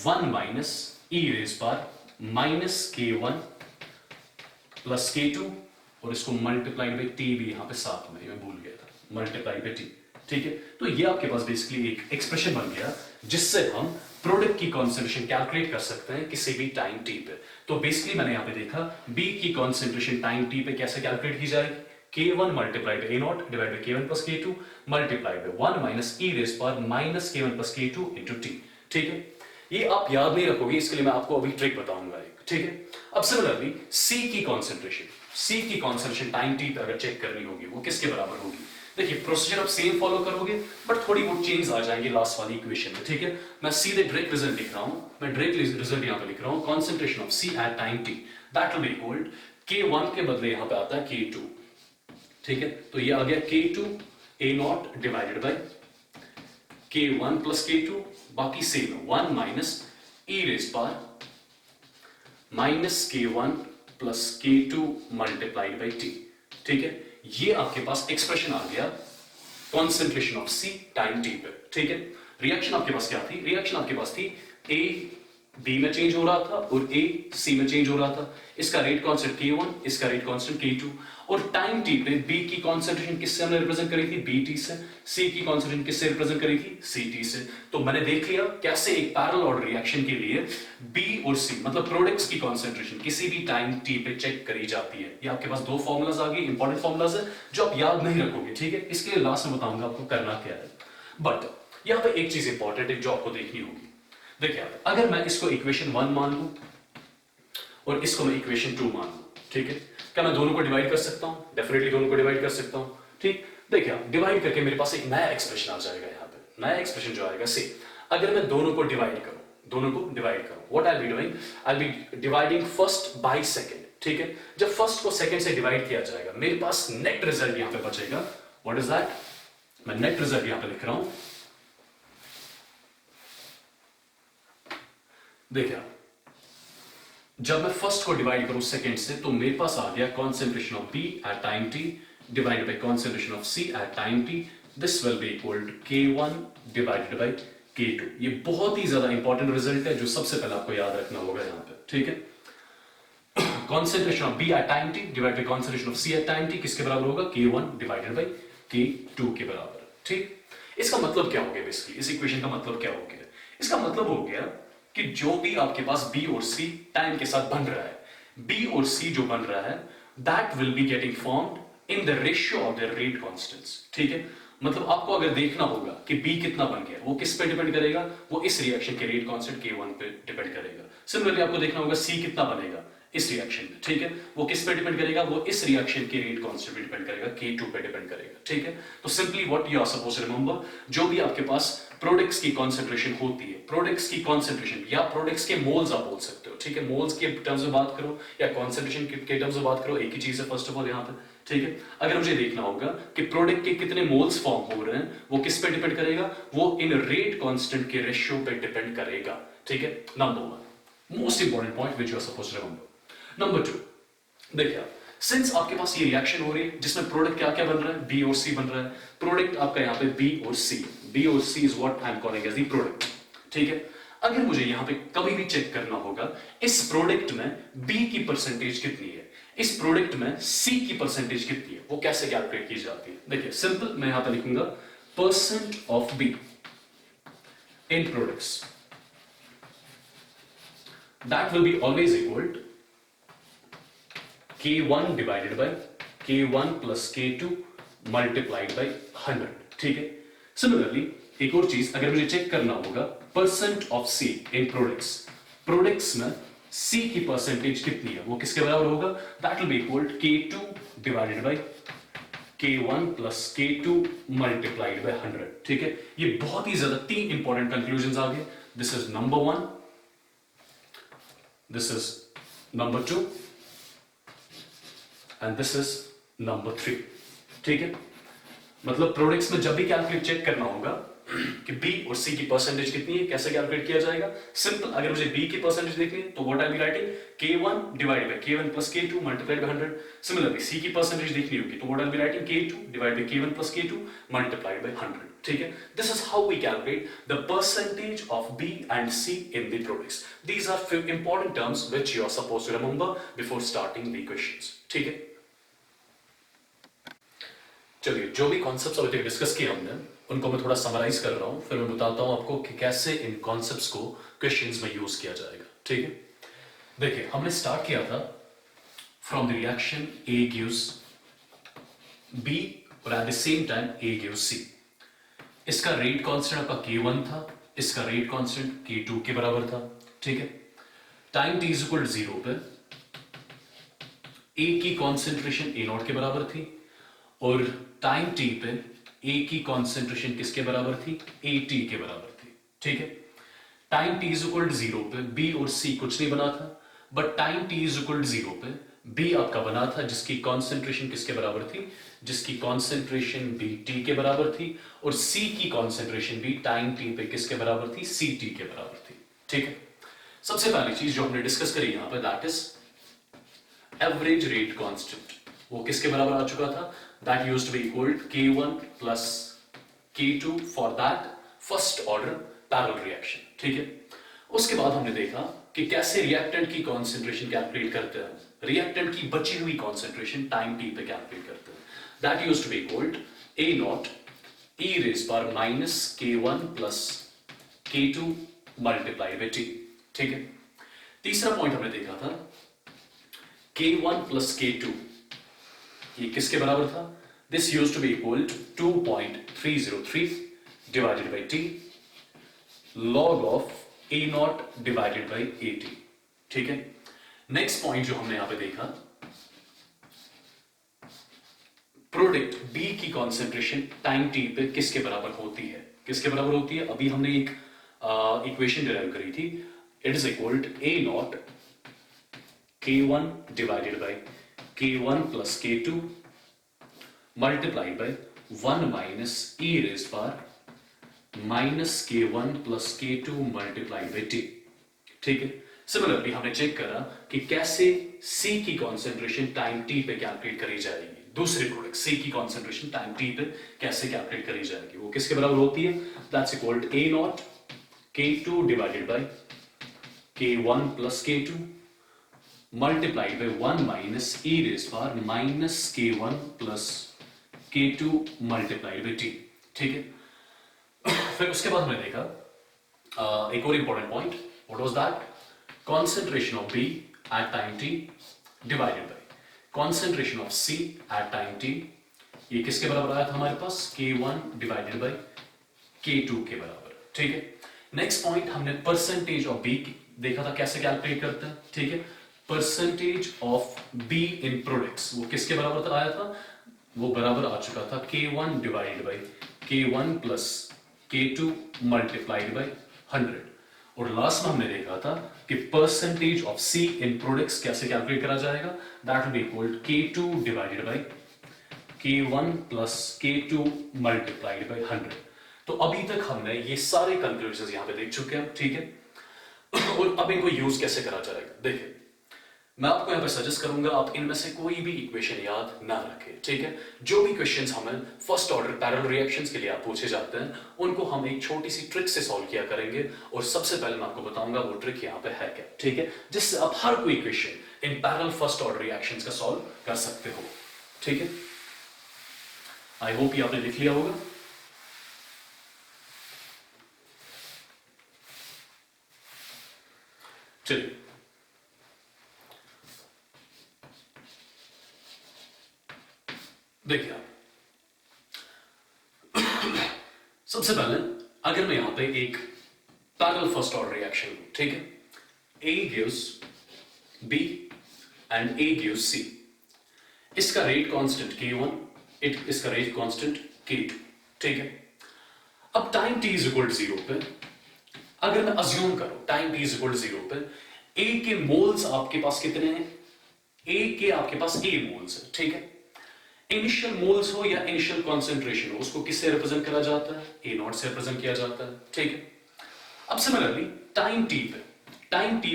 1 माइनस e रेज पर माइनस k1 प्लस k2, और इसको मल्टीप्लाइड बाय t भी यहां पे साथ में, मैं भूल गया था, मल्टीप्लाइड बाय t, ठीक है। तो ये आपके पास बेसिकली एक एक्सप्रेशन बन गया जिससे हम प्रोडक्ट की कंसंट्रेशन कैलकुलेट कर सकते हैं किसी भी टाइम t पे। तो बेसिकली मैंने यहां पे देखा b की कंसंट्रेशन टाइम t पे कैसे कैलकुलेट की जाएगी, K1 multiplied by A0 divided by K1 plus K2 multiplied by 1 minus e raised power minus K1 plus K2 into t। ठीक है, ये आप याद नहीं रखोगे, इसके लिए मैं आपको अभी ट्रिक बताऊंगा एक। ठीक है, अब सिमिलरली C की कॉन्सेंट्रेशन टाइम t पर अगर चेक करनी होगी वो किसके बराबर होगी। देखिए प्रोसीजर आप सेम फॉलो करोगे बट थोड़ी बहुत चेंज आ जाएंगे लास्ट वाली इक्वेशन में। ठीक है, मैं सीधे डायरेक्ट रिजल्ट लिख रहा हूं, मैं डायरेक्ट रिजल्ट यहां पे लिख रहा हूं, concentration of C at time t that will be equal K1 के बदले यहां पे आता है K2। ठीक है, तो ये आ गया K2 A0 divided by K1 plus K2, बाकी सेम है 1 minus e raise power minus K1 plus K2 multiplied by t। ठीक है, ये आपके पास एक्सप्रेशन आ गया concentration of C time t पे। ठीक है, रिएक्शन आपके पास क्या थी, रिएक्शन आपके पास थी A B में चेंज हो रहा था और A C में चेंज हो रहा था। इसका रेट कांस्टेंट K1, इसका रेट कांस्टेंट K2, और टाइम t पे B की कॉन्सेंट्रेशन किससे हमने रिप्रेजेंट करी थी, BT से, C की कॉन्सेंट्रेशन किससे रिप्रेजेंट करी थी, CT से। तो मैंने देख लिया कैसे एक पैरेलल ऑर्डर रिएक्शन के लिए B और C मतलब प्रोडक्ट्स की कॉन्सेंट्रेशन किसी भी टाइम t पे चेक करी जाती है। ये आपके पास दो फॉर्मूलाज आ गए, इंपॉर्टेंट फॉर्मूलाज है जो आप याद नहीं रखोगे। ठीक है, इसके लिए लास्ट में बताऊंगा आपको करना क्या है, बट यहां पे एक चीज इंपॉर्टेंट है जो आपको देखनी होगी। देखिए अगर मैं इसको इक्वेशन 1 मान लूं और इसको मैं इक्वेशन 2 मान लूं, ठीक है, क्या मैं दोनों को डिवाइड कर सकता हूं, डेफिनेटली दोनों को डिवाइड कर सकता हूं। ठीक, देखिए डिवाइड करके मेरे पास एक नया एक्सप्रेशन आ जाएगा। यहां पे नया एक्सप्रेशन जो आएगा, से अगर मैं दोनों को डिवाइड करूं, what I will be doing, I will B dividing first by second. ठीक है, जब फर्स्ट को सेकंड से डिवाइड किया जाएगा मेरे पास नेट रिजल्ट यहां पे बचेगा। व्हाट इज दैट, मैं नेट रिजल्ट यहां पे लिख रहा हूं। देखिए जब मैं फर्स्ट को डिवाइड करूं सेकंड से तो मेरे पास आ गया concentration of B at time t divided by concentration of C at time t, this will be equal to K1 divided by K2। ये बहुत ही ज्यादा इंपॉर्टेंट रिजल्ट है जो सबसे पहले आपको याद रखना होगा यहां पे। ठीक है, concentration of B at time t divided by concentration of C at time t किसके बराबर होगा, K1 डिवाइडेड बाय K2 के बराबर। ठीक, इसका मतलब क्या हो गया, बेसिकली इस इक्वेशन का मतलब क्या हो गया, इसका मतलब हो गया कि जो भी आपके पास B और C टाइम के साथ बन रहा है, B और C जो बन रहा है that will be getting formed in the ratio of the rate constants. ठीक है, मतलब आपको अगर देखना होगा कि B कितना बन गया, वो किस पे डिपेंड करेगा, वो इस रिएक्शन के रेट कांस्टेंट K1 पे डिपेंड करेगा। सिमिलरली आपको देखना होगा C कितना बनेगा इस रिएक्शन में। ठीक है, वो किस पे डिपेंड करेगा, वो इस रिएक्शन के रेट कांस्टेंट पे डिपेंड करेगा, K2 पे डिपेंड करेगा। ठीक है, तो simply what you are suppose to remember, जो भी आपके पास प्रोडक्ट्स की कॉन्सेंट्रेशन होती है, प्रोडक्ट्स की कॉन्सेंट्रेशन या प्रोडक्ट्स के मोल्स आप बोल सकते हो। ठीक है, मोल्स के टर्म्स में बात करो या कॉन्सेंट्रेशन के टर्म्स में बात करो, एक ही चीज है फर्स्ट ऑफ ऑल यहाँ पे। ठीक है, अगर मुझे देखना होगा कि प्रोडक्ट के कितने मोल्स फॉर्म हो रहे हैं, वो किस पे डिपेंड करेगा, वो इन रेट कांस्टेंट के रेशियो पे डिपेंड करेगा। ठीक है, number 1 most important point which you are supposed to remember. Number 2, देखिए सिंस आपके पास ये रिएक्शन हो रही है जिसमें प्रोडक्ट क्या क्या बन रहा है, B और C बन रहा है। प्रोडक्ट आपका यहाँ पे B और C is what I am calling as the product. ठीक है, अगर मुझे यहाँ पे कभी भी चेक करना होगा इस प्रोडक्ट में B की परसेंटेज कितनी है, इस प्रोडक्ट में C की परसेंटेज कितनी है, वो कैसे कैलकुलेट की जाती है। देखिए सिंपल, मैं यहां पे लिखूंगा percent of B in products that will be always equal to K1 divided by K1 plus K2 multiplied by 100। ठीक है, सिमिलरली एक और चीज अगर मुझे चेक करना होगा percent of C in products में C की परसेंटेज कितनी है, वो किसके बराबर होगा, that will be equal to K2 divided by K1 plus K2 multiplied by 100। ठीक है, ये बहुत ही ज्यादा 3 इंपॉर्टेंट कंक्लूजन आ गए। This is number 1, this is number 2 and this is number 3। ठीक है, मतलब प्रोडक्ट्स में जब भी कैलकुलेट चेक करना होगा कि B और C की परसेंटेज कितनी है, कैसे कैलकुलेट किया जाएगा। सिंपल, अगर मुझे B की परसेंटेज देखनी है तो what I will be writing, K1 divided by K1 plus K2 multiplied by 100। Similarly C की परसेंटेज देखनी होगी तो what I will be writing, K2 divided by K1 plus K2 multiplied by 100। ठीक है, this is how we calculate the percentage of B and C in the products. These are few important terms which you are supposed to remember before starting the questions। ठीक है, चलिए जो भी concepts अभी तक discuss किए हमने उनको मैं थोड़ा समराइज कर रहा हूं, फिर मैं बताता हूं आपको कि कैसे इन कॉन्सेप्ट्स को क्वेश्चंस में यूज किया जाएगा। ठीक है, देखिए हमने स्टार्ट किया था from the reaction A gives B और at the same time A gives C। इसका रेट कांस्टेंट आपका K1 था, इसका रेट कांस्टेंट K2 के बराबर था, ठीक है। टाइम t इज इक्वल 0 पे A की कॉन्सेंट्रेशन A0 के बराबर थी और टाइम t पे A की कॉन्सेंट्रेशन किसके बराबर थी? AT के बराबर थी, ठीक है। टाइम t इज इक्वल 0 पे B और C कुछ नहीं बना था, but time t is equal 0 पे B आपका बना था जिसकी कॉन्सेंट्रेशन किसके बराबर थी? जिसकी कॉन्सेंट्रेशन भी T के बराबर थी और C की कॉन्सेंट्रेशन भी टाइम t पे किसके बराबर थी? CT के बराबर थी, ठीक है। सबसे पहली चीज जो हमने डिस्कस करी यहां पर that is average rate constant. वो किसके बराबर आ चुका था? That used to be equal K1 plus K2 for that first order parallel reaction, ठीक है। उसके बाद हमने देखा कि कैसे रिएक्टेंट की कॉन्सेंट्रेशन कैलकुलेट करते हैं, रिएक्टेंट की बची हुई कॉन्सेंट्रेशन टाइम t पे कैलकुलेट करते हैं। That used to be equal A0 e raised power minus K1 plus K2 multiplied by T, ठीक है। तीसरा पॉइंट हमने देखा था K1 plus K2 ये किसके बराबर था? This used to be equal to 2.303 divided bye T log of A0 divided by AT, ठीक है। नेक्स्ट पॉइंट जो हमने यहां पे देखा, प्रोडक्ट B की कॉन्सेंट्रेशन टाइम t पे किसके बराबर होती है? किसके बराबर होती है? अभी हमने एक इक्वेशन डिराइव करी थी, it is equal to A0 K1 divided by K1 plus K2 multiplied by 1 minus e raise power minus K1 plus K2 multiplied by T, ठीक है। सिमिलरली हमने चेक करा कि कैसे C की कॉन्सेंट्रेशन टाइम t पे कैलकुलेट करी जाएगी। दूसरे प्रोडक्ट C की कॉन्सेंट्रेशन टाइम t पे कैसे कैलकुलेट करी जाएगी, वो किसके बराबर होती है? That's equal to A0 K2 divided by K1 plus K2 multiplied by 1 minus e raise power minus K1 plus K2 multiplied by T, ठीक है। फिर उसके बाद हमने देखा एक और important point, what was that? concentration of B at time t divided by concentration of C at time t, ये किसके बराबर आया था हमारे पास? K1 डिवाइडेड बाय K2 के बराबर, ठीक है। नेक्स्ट पॉइंट हमने परसेंटेज ऑफ B देखा था कैसे कैलकुलेट करते हैं, ठीक है। Percentage of B in products वो किसके बराबर आया था? वो बराबर आ चुका था K1 divided by K1 plus K2 multiplied by 100। और लास्ट में हमने देखा था कि percentage of C in products कैसे कैलकुलेट करा जाएगा? That will be equal K2 divided by K1 plus K2 multiplied by 100। तो अभी तक हमने ये सारे कंक्लूजन यहां पे देख चुके हैं, ठीक है। और अब इनको यूज कैसे करा जाएगा, देखिए मैं आपको यहां पे सजेस्ट करूंगा आप इनमें से कोई भी इक्वेशन याद ना रखें, ठीक है। जो भी क्वेश्चंस हमें फर्स्ट ऑर्डर पैरेलल रिएक्शंस के लिए आप पूछे जाते हैं उनको हम एक छोटी सी ट्रिक से सॉल्व किया करेंगे और सबसे पहले मैं आपको बताऊंगा वो ट्रिक यहां पे है क्या, ठीक है, जिससे आप हर कोई question in parallel first order reactions का सॉल्व कर सकते हो, ठीक है। आई होप ये आपने लिख लिया होगा। चलिए देखिए आप सबसे पहले अगर मैं यहां पे एक पैरेलल फर्स्ट ऑर्डर रिएक्शन लूं, ठीक है, A gives B and A gives C, इसका रेट कांस्टेंट K1, इसका रेट कांस्टेंट K2, ठीक है। अब time t is equal to 0 पे अगर मैं अज्यूम करूं time t is equal to 0 पे A के मोल्स आपके पास कितने हैं? A के आपके पास A मोल्स है, ठीक है। इनिशियल मोल्स हो या इनिशियल कॉन्सेंट्रेशन हो उसको किससे रिप्रेजेंट करा जाता है? A0 से रिप्रेजेंट किया जाता है, ठीक है। अब सिमिलरली टाइम t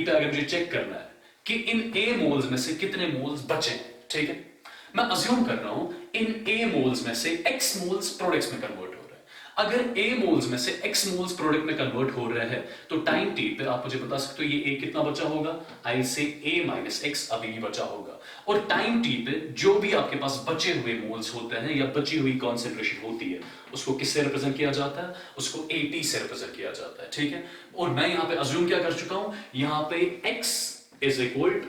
पे अगर मुझे चेक करना है कि इन A मोल्स में से कितने मोल्स बचे हैं, ठीक है, मैं अज्यूम कर रहा हूं इन A मोल्स में से X मोल्स प्रोडक्ट्स में कन्वर्ट हो रहे हैं। अगर A मोल्स में से X मोल्स प्रोडक्ट में कन्वर्ट हो रहे हैं तो टाइम t पे आप मुझे बता सकते हो ये A कितना बचा होगा? आई से A माइनस X अभी भी बचा होगा। और टाइम t पे जो भी आपके पास बचे हुए मोल्स होते हैं या बची हुई कॉन्सेंट्रेशन होती है उसको किससे रिप्रेजेंट किया जाता है? उसको AT से रिप्रेजेंट किया जाता है, ठीक है। और मैं यहां पे अज्यूम क्या कर चुका हूं, यहां पे X is equal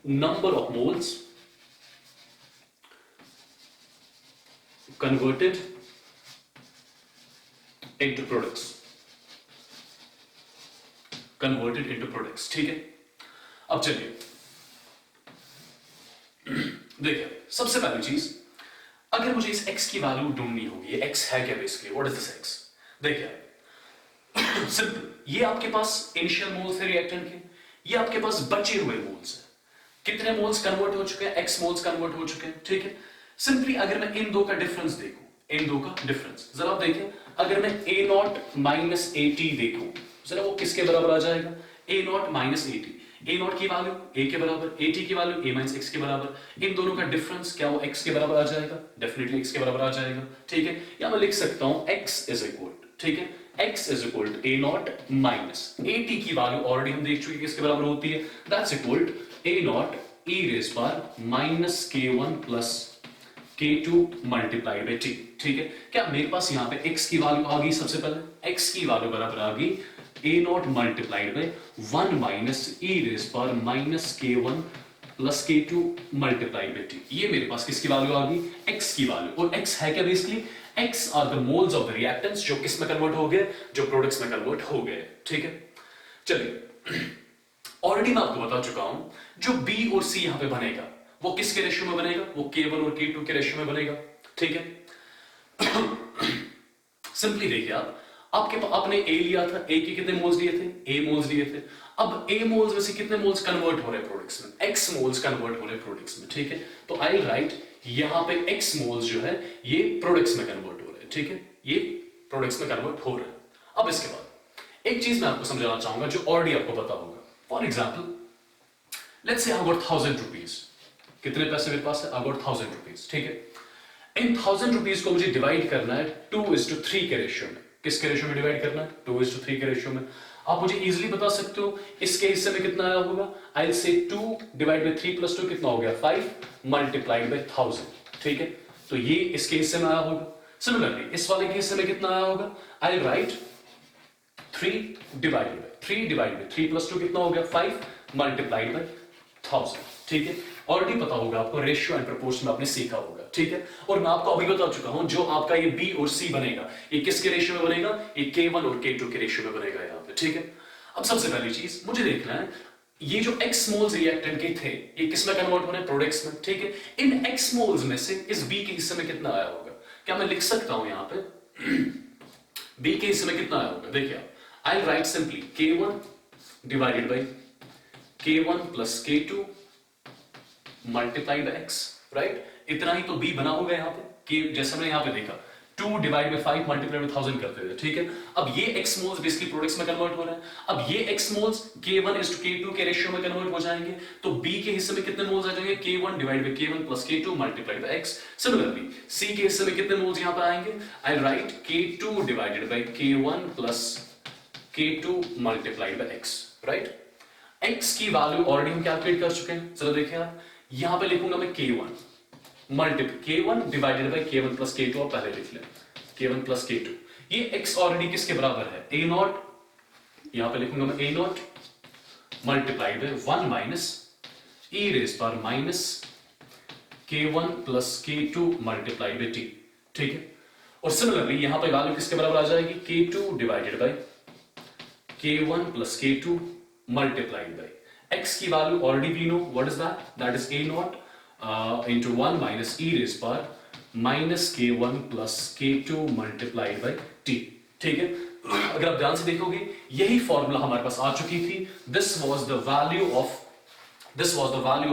number of moles converted into products, converted into products, ठीक है। अब चलिए देखिए, सबसे पहली चीज, अगर मुझे इस x की वैल्यू ढूंढनी होगी, ये x है क्या basically, what is this x? देखिए सिंपल, ये आपके पास इनिशियल मोल्स थे रिएक्टेंट के, ये आपके पास बचे हुए मोल्स हैं। कितने मोल्स कन्वर्ट हो चुके हैं? x मोल्स कन्वर्ट हो चुके हैं, ठीक है। सिंपली अगर मैं इन दो का डिफरेंस देखूं, इन दो का डिफरेंस जरा आप देखिए, अगर मैं a0 माइनस at देखूं, जरा वो किसके बराबर आ जाएगा? a0 माइनस at, a0 की वैल्यू a के बराबर, at की वैल्यू a माइनस x के बराबर, इन दोनों का डिफरेंस क्या वो x के बराबर आ जाएगा? डेफिनेटली x के बराबर आ जाएगा, ठीक है। या मैं लिख सकता हूं x इज इक्वल, ठीक है, x is equal to a0 minus at की वैल्यू ऑलरेडी हम देख चुके हैं किसके बराबर होती है, that's equal to a0 e raise power minus k1 plus k2 multiplied by t, ठीक है। क्या मेरे पास यहाँ पे x की वैल्यू आ गई? सबसे पहले x की वैल्यू बराबर आ गई a0 multiplied by 1 minus e raise power minus k1 plus k2 multiplied by t। ये मेरे पास किसकी वैल्यू आ गई? x की वैल्यू। और x है क्या basically? x are the moles of the reactants जो किस में कन्वर्ट हो गए? जो प्रोडक्ट्स में कन्वर्ट हो गए, ठीक है। चलिए ऑलरेडी मैं आपको बता चुका हूं, जो B और C यहां पे बनेगा वो किसके रेशियो में बनेगा? वो K1 और K2 के रेशियो में बनेगा, ठीक है। सिंपली देखिए, आपने A लिया था, A के कितने मोल्स लिए थे? A मोल्स लिए थे। अब A मोल्स में से कितने मोल्स कन्वर्ट हो रहे हैं प्रोडक्ट्स में? X मोल्स कन्वर्ट हो रहे हैं प्रोडक्ट्स में, ठीक है। तो आई राइट यहां पे X मोल्स जो है ये प्रोडक्ट्स में कन्वर्ट हो रहे हैं, ठीक है, ये प्रोडक्ट्स में कन्वर्ट हो रहे हैं। अब इसके बाद एक चीज मैं आपको समझाना चाहूंगा जो ऑलरेडी आपको पता होगा। For example, let's say I got 1000 rupees, कितने पैसे मेरे पास है? आई गॉट 1000 रुपीज, ठीक है। इन 1000 रुपीज को मुझे डिवाइड करना है 2:3 के रेशियो में। किसके रेशियो में डिवाइड करना है? 2:3 के रेशियो में। आप मुझे इजीली बता सकते हो इसके हिस्से में कितना आया होगा? I will say 2 divide by 3 plus 2 कितना हो गया? 5 मल्टीप्लाइड बाय 1000, ठीक है। तो ये इसके हिस्से में आया होगा। सिमिलरली इस वाले के हिस्से में कितना आया होगा? आई राइट 3 डिवाइडेड बाय 3 प्लस 2 कितना हो गया? 5 मल्टीप्लाइड बाय 1000, ठीक है। ऑलरेडी पता होगा आपको, रेशियो एंड प्रोपोर्शन आपने सीखा होगा, ठीक है। और मैं आपको अभी बता चुका हूं, जो आपका ये B और C बनेगा, ये किसके रेशियो में बनेगा? ये K1 और K2 के रेशियो में बनेगा यहां पे, ठीक है। अब सबसे पहली चीज मुझे देखना है, ये जो X मोल्स रिएक्टेंट के थे ये किस में कन्वर्ट हो रहे हैं? प्रोडक्ट्स में, ठीक है। इन X मोल्स में से इस B के हिस्से में कितना आया होगा? क्या मैं लिख सकता हूं यहां पे B के हिस्से में कितना आया होगा? देखिए आप, I'll write simply K1 divided by K1 plus K2 multiplied by X, right? इतना ही तो B बना होगा यहाँ पे, कि जैसे हमने यहाँ पे देखा 2 डिवाइड बाय 5 मल्टीप्लाइड बाय 1000 करते थे, ठीक है। अब ये X मोल्स बेसिकली प्रोडक्ट्स में कन्वर्ट हो रहे हैं। अब ये X मोल्स K1:K2 के रेशियो में कन्वर्ट हो जाएंगे, तो B के हिस्से में कितने मोल्स आ जाएंगे? K1 divide by K1 plus K2 multiplied by X। Similarly C के हिस्से में कितने मोल्स यहाँ पे आएंगे? I write K2 divided by K1 plus K2 multiplied by X, right. X की वैल्यू ऑलरेडी हम कैलकुलेट कर चुके हैं, चलो देखिए आप, यहां पे लिखूंगा मैं K1 divided by K1 plus K2, आप पहले लिख लें K1 प्लस K2। ये X ऑलरेडी किसके बराबर है? A0, यहां पे लिखूंगा मैं A0 multiplied by 1 minus e raise power minus K1 plus K2 multiplied by T, ठीक है। और सिमिलरली यहां पे वैल्यू किसके बराबर आ जाएगी? K2 divided by K1 plus K2 multiplied by X की value already we know, what is that? That is A0 into 1 minus e raised power minus K1 plus K2 multiplied by T, ठीक है। अगर आप ध्यान से देखोगे यही formula हमारे पास आ चुकी थी। This was the value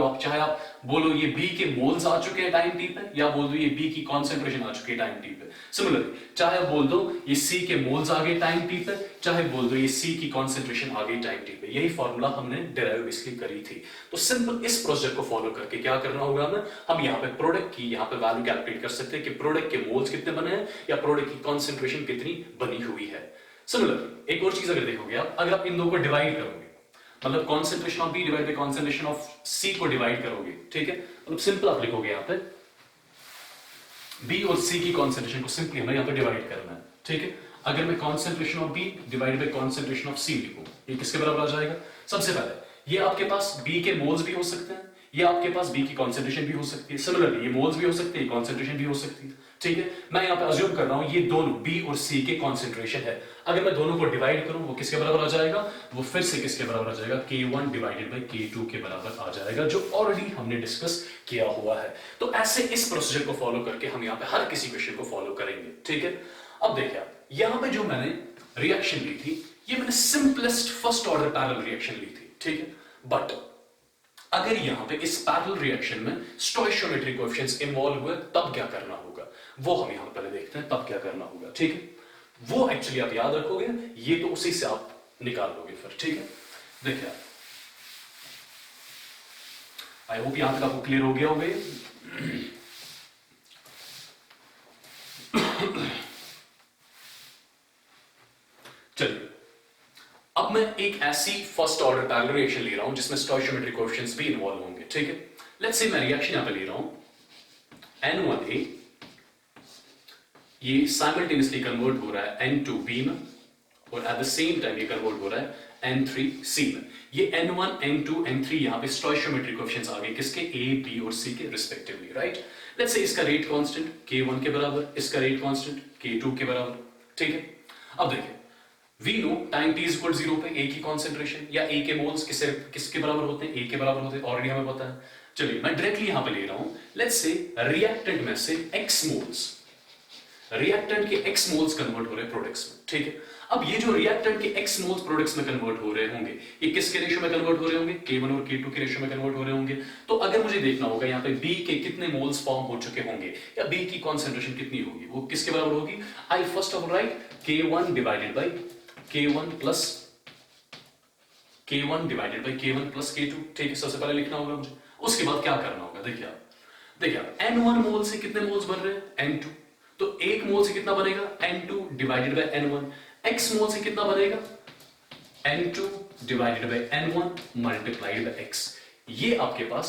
of, चाहे आप बोलो ये B के मोल्स आ चुके हैं टाइम t पे, या बोल दो ये B की कॉन्सेंट्रेशन आ चुकी है टाइम t पे। सिमिलरली चाहे आप बोल दो ये C के मोल्स आ गए टाइम t पे, चाहे बोल दो ये C की कॉन्सेंट्रेशन आ गई टाइम t पे। यही फॉर्मूला हमने डिराइव बेसिकली करी थी। तो सिंपल इस प्रोसीजर को फॉलो करके क्या करना होगा हमें, हम यहाँ पे प्रोडक्ट की यहाँ पे वैल्यू कैलकुलेट कर सकते हैं कि प्रोडक्ट के मोल्स कितने बने हैं या प्रोडक्ट की कॉन्सेंट्रेशन कितनी बनी हुई है। सिमिलरली एक और चीज अगर देखोगे आप, अगर आप इन दो को डिवाइड करोगे, मतलब concentration of B divide by concentration of C को डिवाइड करोगे, ठीक है। मतलब सिंपल आप लिखोगे यहाँ पे B और C की कॉन्सेंट्रेशन को सिंपली हमें यहाँ पे डिवाइड करना है, ठीक है। अगर मैं concentration of B divide by concentration of C लिखूं, ये किसके बराबर आ जाएगा? सबसे पहले ये आपके पास B के मोल्स भी हो सकते हैं, ये आपके पास B की कॉन्सेंट्रेशन भी हो सकती है। सिमिलरली ये मोल्स भी हो सकते हैं, कॉन्सेंट्रेशन भी हो सकती है। ठीक है, मैं यहां पे अज्यूम कर रहा हूं ये दोनों B और C के कॉन्सेंट्रेशन है। अगर मैं दोनों को डिवाइड करूं वो किसके बराबर आ जाएगा, वो फिर से किसके बराबर आ जाएगा, K1 डिवाइडेड बाई K2 के बराबर आ जाएगा, जो ऑलरेडी हमने डिस्कस किया हुआ है। तो ऐसे इस प्रोसीजर को फॉलो करके हम यहां पे हर किसी क्वेश्चन को फॉलो करेंगे। ठीक है, अब देखिए यहां पे जो मैंने रिएक्शन ली थी, ये मैंने simplest first order parallel reaction ली थी। ठीक है, बट अगर यहां पे इस पैरेलल रिएक्शन में स्टोइशियोमेट्रिक कोएफिशिएंट्स इन्वॉल्व हुए तब क्या करना होगा, वो हम यहां पहले देखते हैं तब क्या करना होगा। ठीक है, वो एक्चुअली आप याद रखोगे, ये तो उसी से आप निकाल लोगे फिर। ठीक है, देखिए आई होप यहां तक आपको क्लियर हो गया होगा। चलिए अब मैं एक ऐसी फर्स्ट ऑर्डर पैरेलल रिएक्शन ले रहा हूं जिसमें स्टोइशियोमेट्रिक कोएफिशिएंट्स भी इन्वॉल्व होंगे। ठीक है, लेट्स से मैं रिएक्शन यहां पे ले रहा हूं N1A, ये साइमल्टेनियसली कन्वर्ट हो रहा है N2B में, और एट द सेम टाइम ये कन्वर्ट हो रहा है N3C में। ये N1, N2, N3 यहां पे स्टोइशियोमेट्रिक कोएफिशिएंट्स आ गए किसके, A, B और C के रिस्पेक्टिवली, राइट। लेट्स से इसका रेट कांस्टेंट K1 के बराबर, इसका रेट कांस्टेंट K2 के बराबर। ठीक है, अब देखिए we know time t equal 0 पे A की कॉन्सेंट्रेशन या A के मोल्स किसके बराबर होते हैं, A के बराबर होते हैं, ऑलरेडी हमें पता है। चलिए मैं डायरेक्टली यहां पे ले रहा हूं, लेट्स से रिएक्टेंट में से X मोल्स, रिएक्टेंट के X मोल्स कन्वर्ट हो रहे हैं प्रोडक्ट्स में। ठीक है, अब ये जो रिएक्टेंट के X मोल्स प्रोडक्ट्स में कन्वर्ट हो रहे होंगे, ये किसके रेशियो में कन्वर्ट हो रहे होंगे, K1 और K2 के रेशियो में कन्वर्ट हो रहे होंगे। तो अगर मुझे देखना होगा यहाँ पे B के कितने मोल्स फॉर्म हो चुके होंगे या B की कॉन्सेंट्रेशन कितनी होगी, वो किसके बराबर होगी, I first of write K1 divided by K1 plus K1 divided by K1 plus K2। ठीक है, सबसे पहले लिखना होगा मुझे, उसके बाद क्या करना होगा, देखिए N1 मोल से कितने मोल्स बन रहे हैं, N2, तो एक मोल से कितना बनेगा, N2 divided by N1। X मोल से कितना बनेगा, N2 divided by N1 multiplied by X। ये आपके पास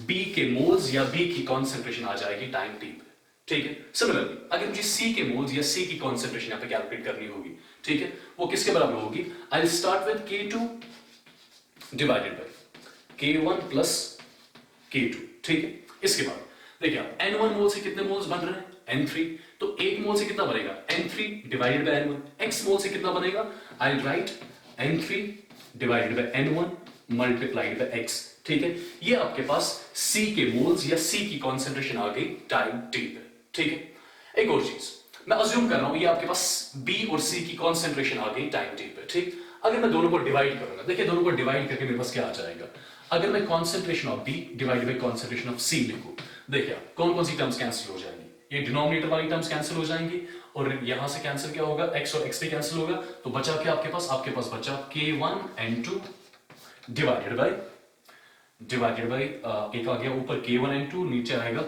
B के मोल्स या B की कॉन्सेंट्रेशन आ जाएगी टाइम t पे। ठीक है, सिमिलरली अगर मुझे C के मोल्स या C की कॉन्सेंट्रेशन यहां पे कैलकुलेट करनी होगी, ठीक है, वो किसके बराबर होगी, I will start with K2 divided by K1 plus K2। ठीक है, इसके बाद देखिए आप N1 मोल से कितने मोल्स बन रहे हैं, N3, तो एक मोल से कितना बनेगा, N3 divided by N1। X मोल से कितना बनेगा, I write N3 divided by N1 multiplied by X। ठीक है, ये आपके पास C के मोल्स या C की कॉन्सेंट्रेशन आ गई टाइम t पे। ठीक है, एक और चीज मैं अज्यूम कर रहा हूं, ये आपके पास B और C की कॉन्सेंट्रेशन आ गई टाइम t पे। ठीक, अगर मैं दोनों को डिवाइड करूंगा, देखिए दोनों को डिवाइड करके मेरे पास क्या आ जाएगा, अगर मैं concentration of B divided by concentration of C लिखूं, देखिए कौन कौन सी टर्म्स कैंसिल हो जाएंगी, ये डिनोमिनेटर वाली टर्म्स कैंसिल हो जाएंगी और यहां से कैंसिल क्या होगा, x और x पे कैंसिल होगा, तो बचा क्या आपके पास बचा K1 N2 डिवाइडेड बाई एक आ गया ऊपर K1 N2, नीचे आएगा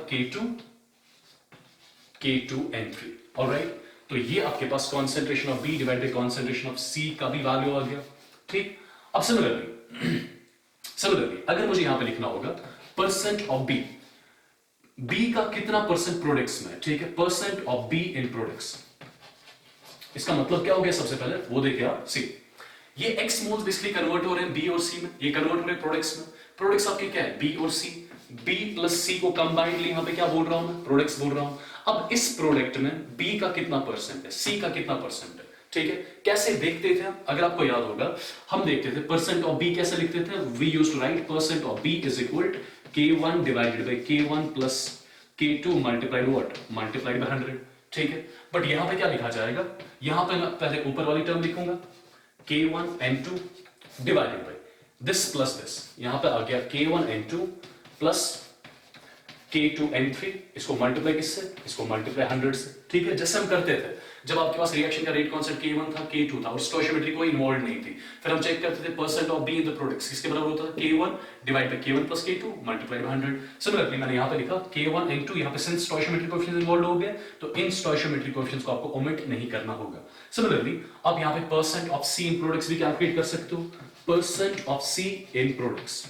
K2 N3। ऑलराइट, तो ये आपके पास concentration of B divided by concentration of C का भी वैल्यू आ गया। ठीक, अब सिमिलरली अगर मुझे यहां पे लिखना होगा परसेंट ऑफ B का कितना परसेंट प्रोडक्ट्स में, ठीक है, percent of B in products, इसका मतलब क्या हो गया, सबसे पहले वो देखिए आप, सी ये X मोल्स बेसिकली कन्वर्ट हो रहे हैं B और C में, ये कन्वर्ट हो रहे हैं प्रोडक्ट्स में। प्रोडक्ट्स आपके क्या है, B और C, B प्लस C को कंबाइंडली यहां पे क्या बोल रहा हूं मैं, प्रोडक्ट्स बोल रहा हूं। अब इस प्रोडक्ट में B का कितना परसेंट है, C का कितना परसेंट है, ठीक है, कैसे देखते थे हम, अगर आपको याद होगा हम देखते थे परसेंट ऑफ B कैसे लिखते थे, we used to write percent of B is equal K1 divided by K1 plus K2 multiplied what, multiplied by 100। ठीक है, बट यहां पे क्या लिखा जाएगा, यहां पे मैं पहले ऊपर वाली टर्म लिखूंगा K1 N2 divided by this plus this, यहां पे आ गया K1 N2 plus K2 N3, इसको मल्टीप्लाई किससे, इसको मल्टीप्लाई 100 से। ठीक है, जैसे हम करते थे जब आपके पास रिएक्शन का रेट कांस्टेंट K1 था, K2 था और स्टोइशियोमेट्री कोई इन्वॉल्व नहीं थी, फिर हम चेक करते थे percent of B in the products किसके बराबर होता था, K1 divide by K1 plus K2 multiplied by 100। Similarly मैंने यहां पे लिखा K1 N2, यहां पे सिंस स्टोइशियोमेट्री कोएफिशिएंट्स इन्वॉल्व हो गए तो इन स्टोइशियोमेट्री कोएफिशिएंट्स को आपको ओमिट नहीं करना होगा। सिमिलरली अब यहां पे percent of C in products भी कैलकुलेट कर सकते हो, percent of C in products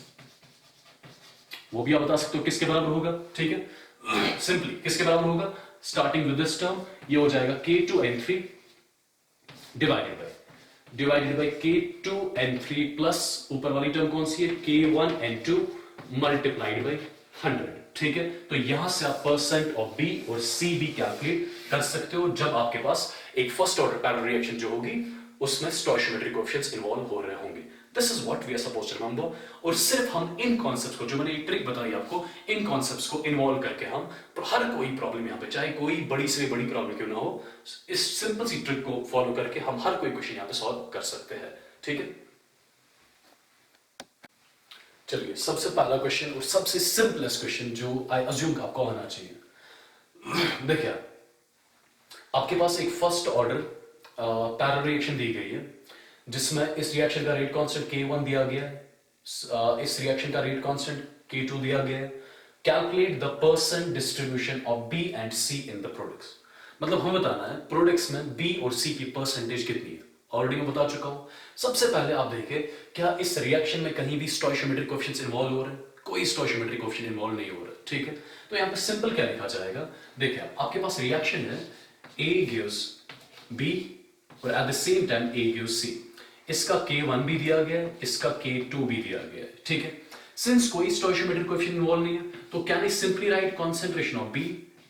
वो भी आप बता सकते हो किसके बराबर होगा। ठीक है, सिंपली किसके बराबर होगा, स्टार्टिंग विद दिस टर्म ये हो जाएगा K2 N3 divided by K2 N3 plus ऊपर वाली टर्म कौन सी है, K1 N2 मल्टीप्लाइड बाय 100। ठीक है, तो यहां से आप परसेंट ऑफ बी और सी भी कैलकुलेट कर सकते हो जब आपके पास एक फर्स्ट ऑर्डर पैरेलल रिएक्शन जो होगी उसमें स्टोइचियोमेट्रिक कोएफिशिएंट्स इन्वॉल्व हो रहे होंगे। This is what we are supposed to remember. और सिर्फ हम इन कॉन्सेप्ट्स को, जो मैंने एक ट्रिक बताई आपको, इन कॉन्सेप्ट्स को इन्वॉल्व करके हम हर कोई प्रॉब्लम यहां पे, चाहे कोई बड़ी से बड़ी प्रॉब्लम क्यों ना हो, इस सिंपल सी ट्रिक को फॉलो करके हम हर कोई क्वेश्चन यहां पे सॉल्व कर सकते हैं। ठीक है, चलिए सबसे पहला क्वेश्चन और सबसे सिंपलेस्ट क्वेश्चन जो आई अज्यूम आपको आना चाहिए। देखिए आपके पास एक फर्स्ट ऑर्डर पैरेलल रिएक्शन दी गई है जिसमें इस रिएक्शन का रेट कांस्टेंट K1 दिया गया है, इस रिएक्शन का रेट कांस्टेंट K2 दिया गया है। Calculate the percent distribution of B and C in the products. मतलब हमें बताना है प्रोडक्ट्स में B और C की परसेंटेज कितनी है। ऑलरेडी मैं बता चुका हूं। सबसे पहले आप देखें क्या इस रिएक्शन में कहीं भी स्टोइचियोमेट्रिक कोएफिशिएंट्स इन्वॉल्व हो रहे हैं? कोई स्टोइचियोमेट्रिक कोएफिशिएंट इन्वॉल्व नहीं हो रहा। ठीक है, तो यहां पे सिंपल क्या लिखा जाएगा, देखिए आपके पास रिएक्शन है A gives B और at the same time A gives C। इसका K1 भी दिया गया है, इसका K2 भी दिया गया है। ठीक है, सिंस कोई स्टोइचियोमेट्रिक कोएफिशिएंट इन्वॉल्व नहीं है तो can I simply write concentration of B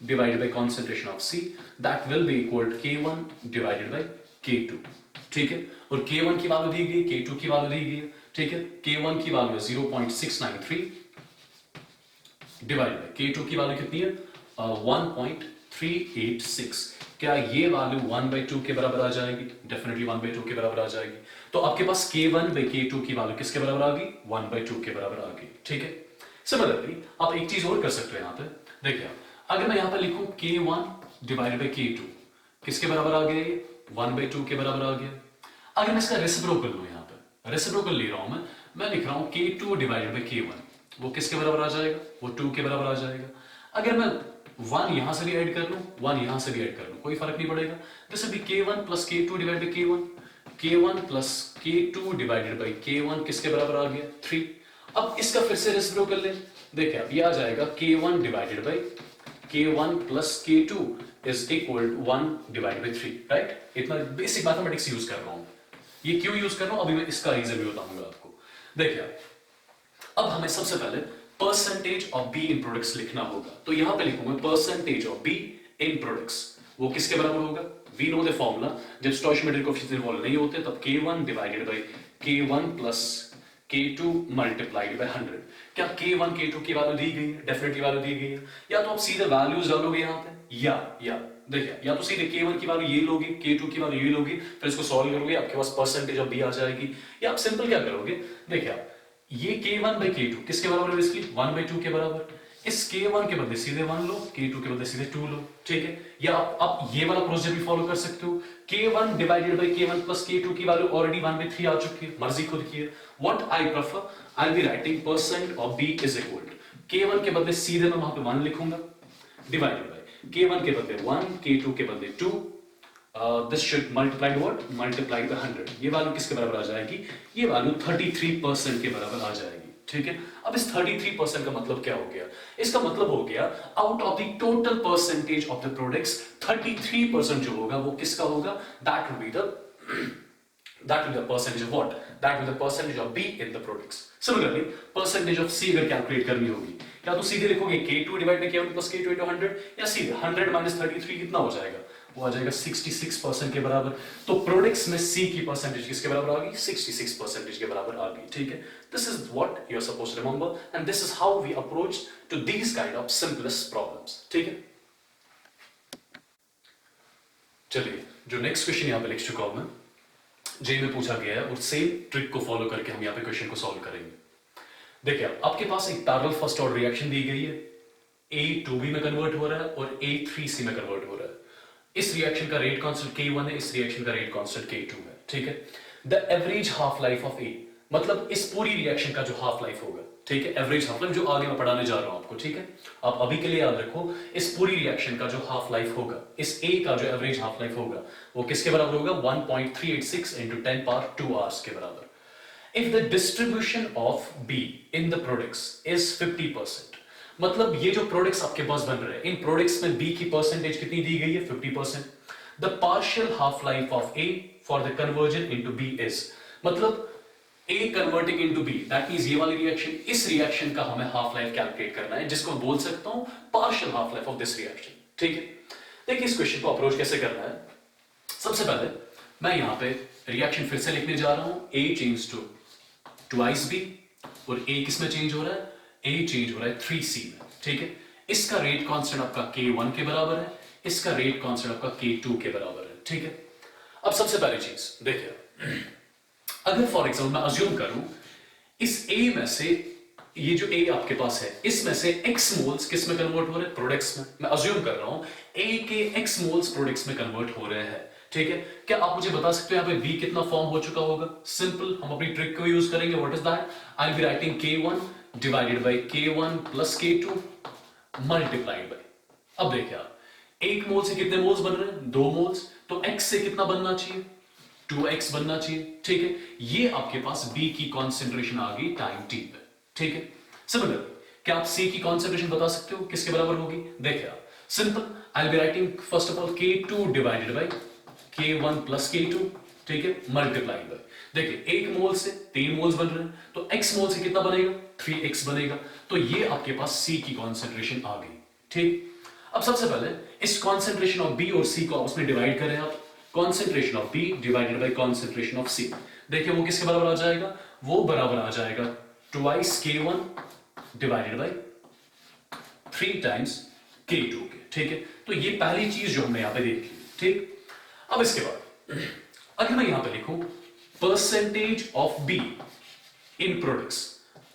divided by concentration of C, that will be equal to K1 divided by K2। ठीक है, और K1 की वैल्यू दी गई, K2 की वैल्यू दी गई है। ठीक है, K1 की वैल्यू है 0.693 डिवाइडेड बाय K2 की वैल्यू कितनी है 1.386। क्या ये वैल्यू 1/2 के बराबर आ जाएगी? डेफिनेटली 1/2 के बराबर आ जाएगी। तो आपके पास K1/K2 की वैल्यू किसके बराबर आ गई? 1/2 के बराबर आ गई। ठीक है, सिमिलरली आप एक चीज और कर सकते हो यहां पे। देखिए अगर मैं यहां पे लिखूं K1 डिवाइडेड बाय K2 किसके बराबर आ गया? 1/2 के बराबर आ गया। अगर मैं इसका रेसिप्रोकल लूं, यहां पे रेसिप्रोकल ले रहा हूं, मैं लिख रहा हूं K2 डिवाइडेड बाय K1, वो किसके बराबर आ जाएगा? वो 2 के बराबर आ जाएगा। अगर मैं 1 यहां से भी ऐड कर लूं, 1 यहां से भी ऐड कर लूं, कोई फर्क नहीं पड़ेगा। This will B K1 plus K2 divided by K1। K1 plus K2 divided by K1 किसके बराबर आ गया? 3। अब इसका फिर से रेसिप्रोकल लें, देखिए अब ये आ जाएगा K1 divided by K1 plus K2 is equal to 1 divided by 3, right? इतना बेसिक मैथमेटिक्स यूज कर रहा हूं। ये क्यों यूज कर रहा हूं अभी मैं इसका रीजन भी बताऊंगा आपको। देखिए अब हमें सबसे पहले percentage of be in products लिखना होगा। तो यहां पे लिखूंगा percentage of be in products, वो किसके बराबर होगा? वी नो द फॉर्मूला, जब स्टोइचियोमेट्रिक कोएफिशिएंट्स इन्वॉल्व नहीं होते तब K1 divided by K1 plus K2 multiplied by 100। क्या K1 K2 की वैल्यू दी गई है? डेफिनेटली वैल्यू दी गई है। या तो आप सीधे वैल्यूज डालोगे यहां पे, या देखिए या तो सीधे K1 की वैल्यू ये लोगे, K2 की वैल्यू ये लोगे, फिर इसको सॉल्व करोगे, आपके पास परसेंटेज ऑफ बी आ जाएगी। या आप सिंपल क्या करोगे, देखिए आप ये K1/K2 किसके बराबर है? इसकी 1/2 के बराबर। इस K1 के बदले सीधे 1 लो, K2 के बदले सीधे 2 लो। ठीक है, या आप ये वाला प्रोसीजर भी फॉलो कर सकते हो। K1 divided by K1 plus K2 की वैल्यू ऑलरेडी 1/3 आ चुकी है, मर्जी खुद की है। What I prefer, I will be writing percent of B is equal to K1 के बदले सीधे मैं वहां पे 1 लिखूंगा डिवाइडेड बाय K1 के बदले 1, K2 के बदले 2। This should multiply what? Multiply by 100। ये वैल्यू किसके बराबर आ जाएगी? ये वैल्यू 33% के बराबर आ जाएगी। ठीक है, अब इस 33% का मतलब क्या हो गया? इसका मतलब हो गया out of the total percentage of the products 33% जो होगा वो किसका होगा? That will be the percentage of what? That will be the percentage of B in the products. Similarly, percentage of C अगर कैलकुलेट करनी होगी, क्या तो सीधे लिखोगे K2 divide by K1 plus K2 into 100, या सीधे 100 माइनस 33 कितना हो जाएगा? वो आ जाएगा 66% के बराबर। तो प्रोडक्ट्स में C की परसेंटेज किसके बराबर आ गई? 66% के बराबर आ गई। ठीक है, this is what you are supposed to remember and this is how we approach to these kind of simplest problems. ठीक है, चलिए जो नेक्स्ट क्वेश्चन यहां पे लिख चुका हूं मैं, जेई में पूछा गया है और सेम ट्रिक को फॉलो करके हम यहाँ पे क्वेश्चन को सॉल्व करेंगे। देखिए आपके पास एक पैरेलल फर्स्ट ऑर्डर रिएक्शन दी गई है, A 2B में कन्वर्ट हो रहा है और A 3C में कन्वर्ट हो रहा है। इस रिएक्शन का रेट कांस्टेंट K1 है, इस रिएक्शन का रेट कांस्टेंट K2 है। ठीक है, the average half life of A, मतलब इस पूरी रिएक्शन का जो हाफ लाइफ होगा, ठीक है, एवरेज हाफ लाइफ जो आगे मैं पढ़ाने जा रहा हूं आपको। ठीक है, आप अभी के लिए याद रखो इस पूरी रिएक्शन का जो हाफ लाइफ होगा, इस A का जो एवरेज हाफ लाइफ होगा वो किसके बराबर होगा? 1.386 into 10 power 2 hours के बराबर। If the distribution of B in the products is 50%, मतलब ये जो प्रोडक्ट्स आपके पास बन रहे हैं, इन प्रोडक्ट्स में B की परसेंटेज कितनी दी गई है? 50%। The partial half life of A for the conversion into B is, मतलब A converting into B, that means ये वाली रिएक्शन, इस रिएक्शन का हमें हाफ लाइफ कैलकुलेट करना है, जिसको मैं बोल सकता हूं partial half life of this reaction. ठीक है, देखिए इस क्वेश्चन को अप्रोच कैसे करना है। सबसे पहले मैं यहां पे रिएक्शन फिर से लिखने जा रहा हूं, A change to twice B, और ए किसमें चेंज हो रहा है, ए चेंज हो रहा है 3C में। ठीक है, इसका रेट कांस्टेंट आपका K1 के बराबर है, इसका रेट कांस्टेंट आपका K2 के बराबर है। ठीक है, अब सबसे पहली चीज देखिए, अगर फॉर एग्जाम्पल मैं अज्यूम करूं इस A में से, ये जो A आपके पास है, इसमें से X मोल्स किस में कन्वर्ट हो रहे हैं, प्रोडक्ट्स में। मैं अज्यूम कर रहा हूं A के X मोल्स प्रोडक्ट्स में कन्वर्ट हो रहे हैं। ठीक है, क्या आप मुझे बता सकते हो यहाँ पे B कितना फॉर्म हो चुका होगा? सिंपल, हम अपनी ट्रिक को यूज करेंगे। What is that? I will be writing K1 divided by K1 plus K2 multiplied bye, अब देखिए आप, एक मोल से कितने मोल्स बन रहे हैं, 2 मोल्स, तो X से कितना बनना चाहिए, 2x बनना चाहिए। ठीक है, ये आपके पास B की कॉन्सेंट्रेशन आ गई टाइम t पे। ठीक है, सिमिलर क्या आप C की कॉन्सेंट्रेशन बता सकते हो किसके बराबर होगी? देखिए आप, simple, I will be writing first of all K2 divided by K1 plus K2, ठीक है, मल्टीप्लाइड बाय, देखिए एक मोल से 3 मोल्स बन रहे हैं, तो x मोल से कितना बनेगा, 3x बनेगा, तो ये आपके पास C की कॉन्सेंट्रेशन आ गई। ठीक, अब सबसे पहले इस कॉन्सेंट्रेशन ऑफ B और C को आपस में डिवाइड करें आप, concentration of B divided by concentration of C, देखिए वो किसके बराबर आ जाएगा, वो बराबर आ जाएगा twice K1 divided by 3 times K2 के। ठीक है, तो ये पहली चीज जो हमने यहां पे देखी। ठीक, अब इसके बाद अगर मैं यहां पे लिखूं percentage of B in products,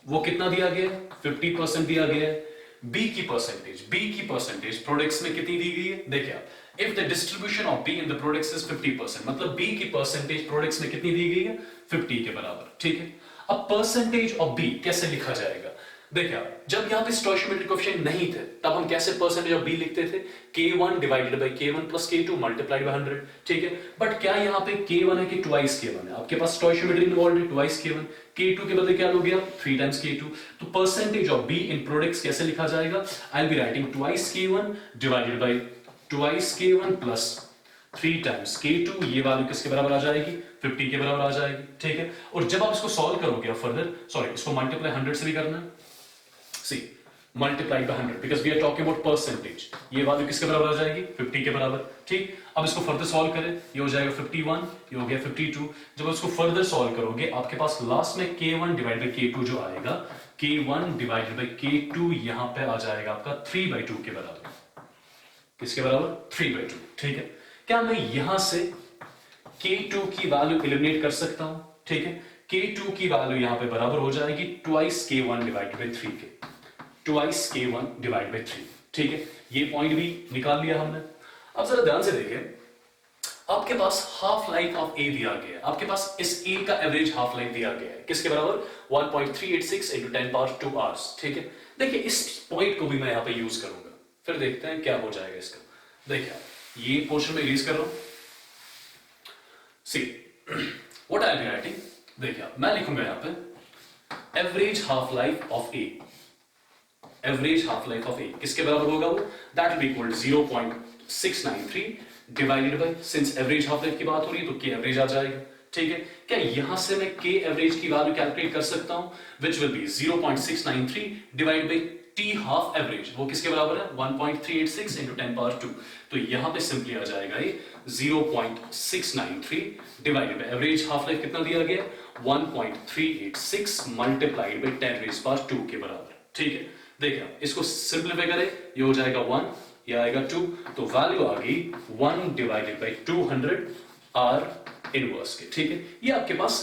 वो कितना दिया गया है, 50% दिया गया है। B की परसेंटेज प्रोडक्ट्स में कितनी दी गई है, देखिए आप, if the distribution of B in the products is 50%, मतलब B की परसेंटेज प्रोडक्ट्स में कितनी दी गई है, 50 के बराबर। ठीक है, अब परसेंटेज ऑफ B कैसे लिखा जाएगा, देखिए आप, जब यहां पे स्टोइचियोमेट्रिक कोएफिशिएंट नहीं थे तब हम कैसे परसेंटेज ऑफ B लिखते थे, K1 divided by K1 plus K2 multiplied by 100। ठीक है, बट क्या यहां पे K1 है कि ट्वाइस K1 है, आपके पास स्टोइचियोमेट्री इन्वॉल्वड है, ट्वाइस K1, K2 के बदले क्या लोगे आप, 3 टाइम्स K2, तो percentage of B in products कैसे लिखा जाएगा, I will be writing twice K1 divided bye twice K1 plus 3 times K2, ये वैल्यू किसके बराबर आ जाएगी, 50 के बराबर आ जाएगी। ठीक है, और जब आप इसको सॉल्व करोगे फर्दर, सॉरी इसको मल्टीप्लाई 100 से भी करना है, C multiplied by 100 because we are talking about percentage, ये वैल्यू किसके बराबर आ जाएगी, 50 के बराबर। ठीक, अब इसको फर्दर सॉल्व करें, ये हो जाएगा 51, ये हो गया 52, जब इसको फर्दर सॉल्व करोगे आपके पास लास्ट में K1 डिवाइड बाय K2 जो आएगा, K1 डिवाइडेड बाय K2 यहां पे आ जाएगा आपका 3/2 के बराबर, किसके बराबर, 3/2। ठीक है, क्या मैं यहां से K2 की वैल्यू एलिमिनेट कर सकता हूं, ठीक है, K2 की वैल्यू यहां पे बराबर हो जाएगी ट्वाइस K1 डिवाइडेड बाय 3 के, ट्वाइस K1 डिवाइड बाय 3। ठीक है, ये पॉइंट भी निकाल लिया हमने। अब जरा ध्यान से देखें, आपके पास हाफ लाइफ ऑफ A दिया गया है, आपके पास इस A का एवरेज हाफ लाइफ दिया गया है, किसके बराबर, 1.386 into 10 power 2 hours। ठीक है, देखिए इस पॉइंट को भी मैं यहां पे यूज करूंगा, फिर देखते हैं क्या हो जाएगा इसका। देखिए ये पोर्शन में इरेज कर रहा हूं, see what I am writing, देखिए मैं लिखूंगा यहां पे average half life of A, average half life of A किसके बराबर होगा वो, that will be equal to 0.693 divided by, since average half life की बात हो रही है तो K एवरेज आ जाएगा। ठीक है, क्या यहां से मैं K एवरेज की वैल्यू कैलकुलेट कर सकता हूं, which will B 0.693 divided bye T half average, वो किसके बराबर है, 1.386 into 10 power 2, तो यहां पे सिंपली आ जाएगा ये 0.693 divided by average half life कितना दिया गया, 1.386 मल्टीप्लाइड बाय 10 raised power 2 के बराबर। ठीक है, देखिए इसको सिंपलीफाई करें, ये हो जाएगा 1, ये आएगा 2, तो वैल्यू आ गई 1 डिवाइडेड बाय 200 R इनवर्स के। ठीक है, ये आपके पास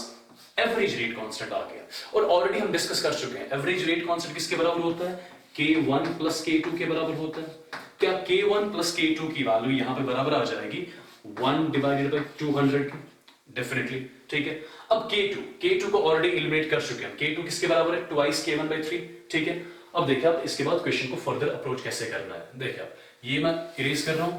एवरेज रेट कांस्टेंट आ गया, और ऑलरेडी हम डिस्कस कर चुके हैं एवरेज रेट कांस्टेंट किसके बराबर होता है, K1 प्लस K2 के बराबर होता है। क्या K1 प्लस K2 की वैल्यू यहां पे बराबर आ जाएगी 1 डिवाइडेड बाय 200 की, डेफिनेटली। ठीक है, अब K2 को ऑलरेडी एलिमिनेट कर चुके हैं, K2 किसके बराबर है, ट्वाइस K1 बाय 3। ठीक है, अब देखिए आप इसके बाद क्वेश्चन को फर्दर अप्रोच कैसे करना है, देखिए आप, ये मैं इरेज कर रहा हूं,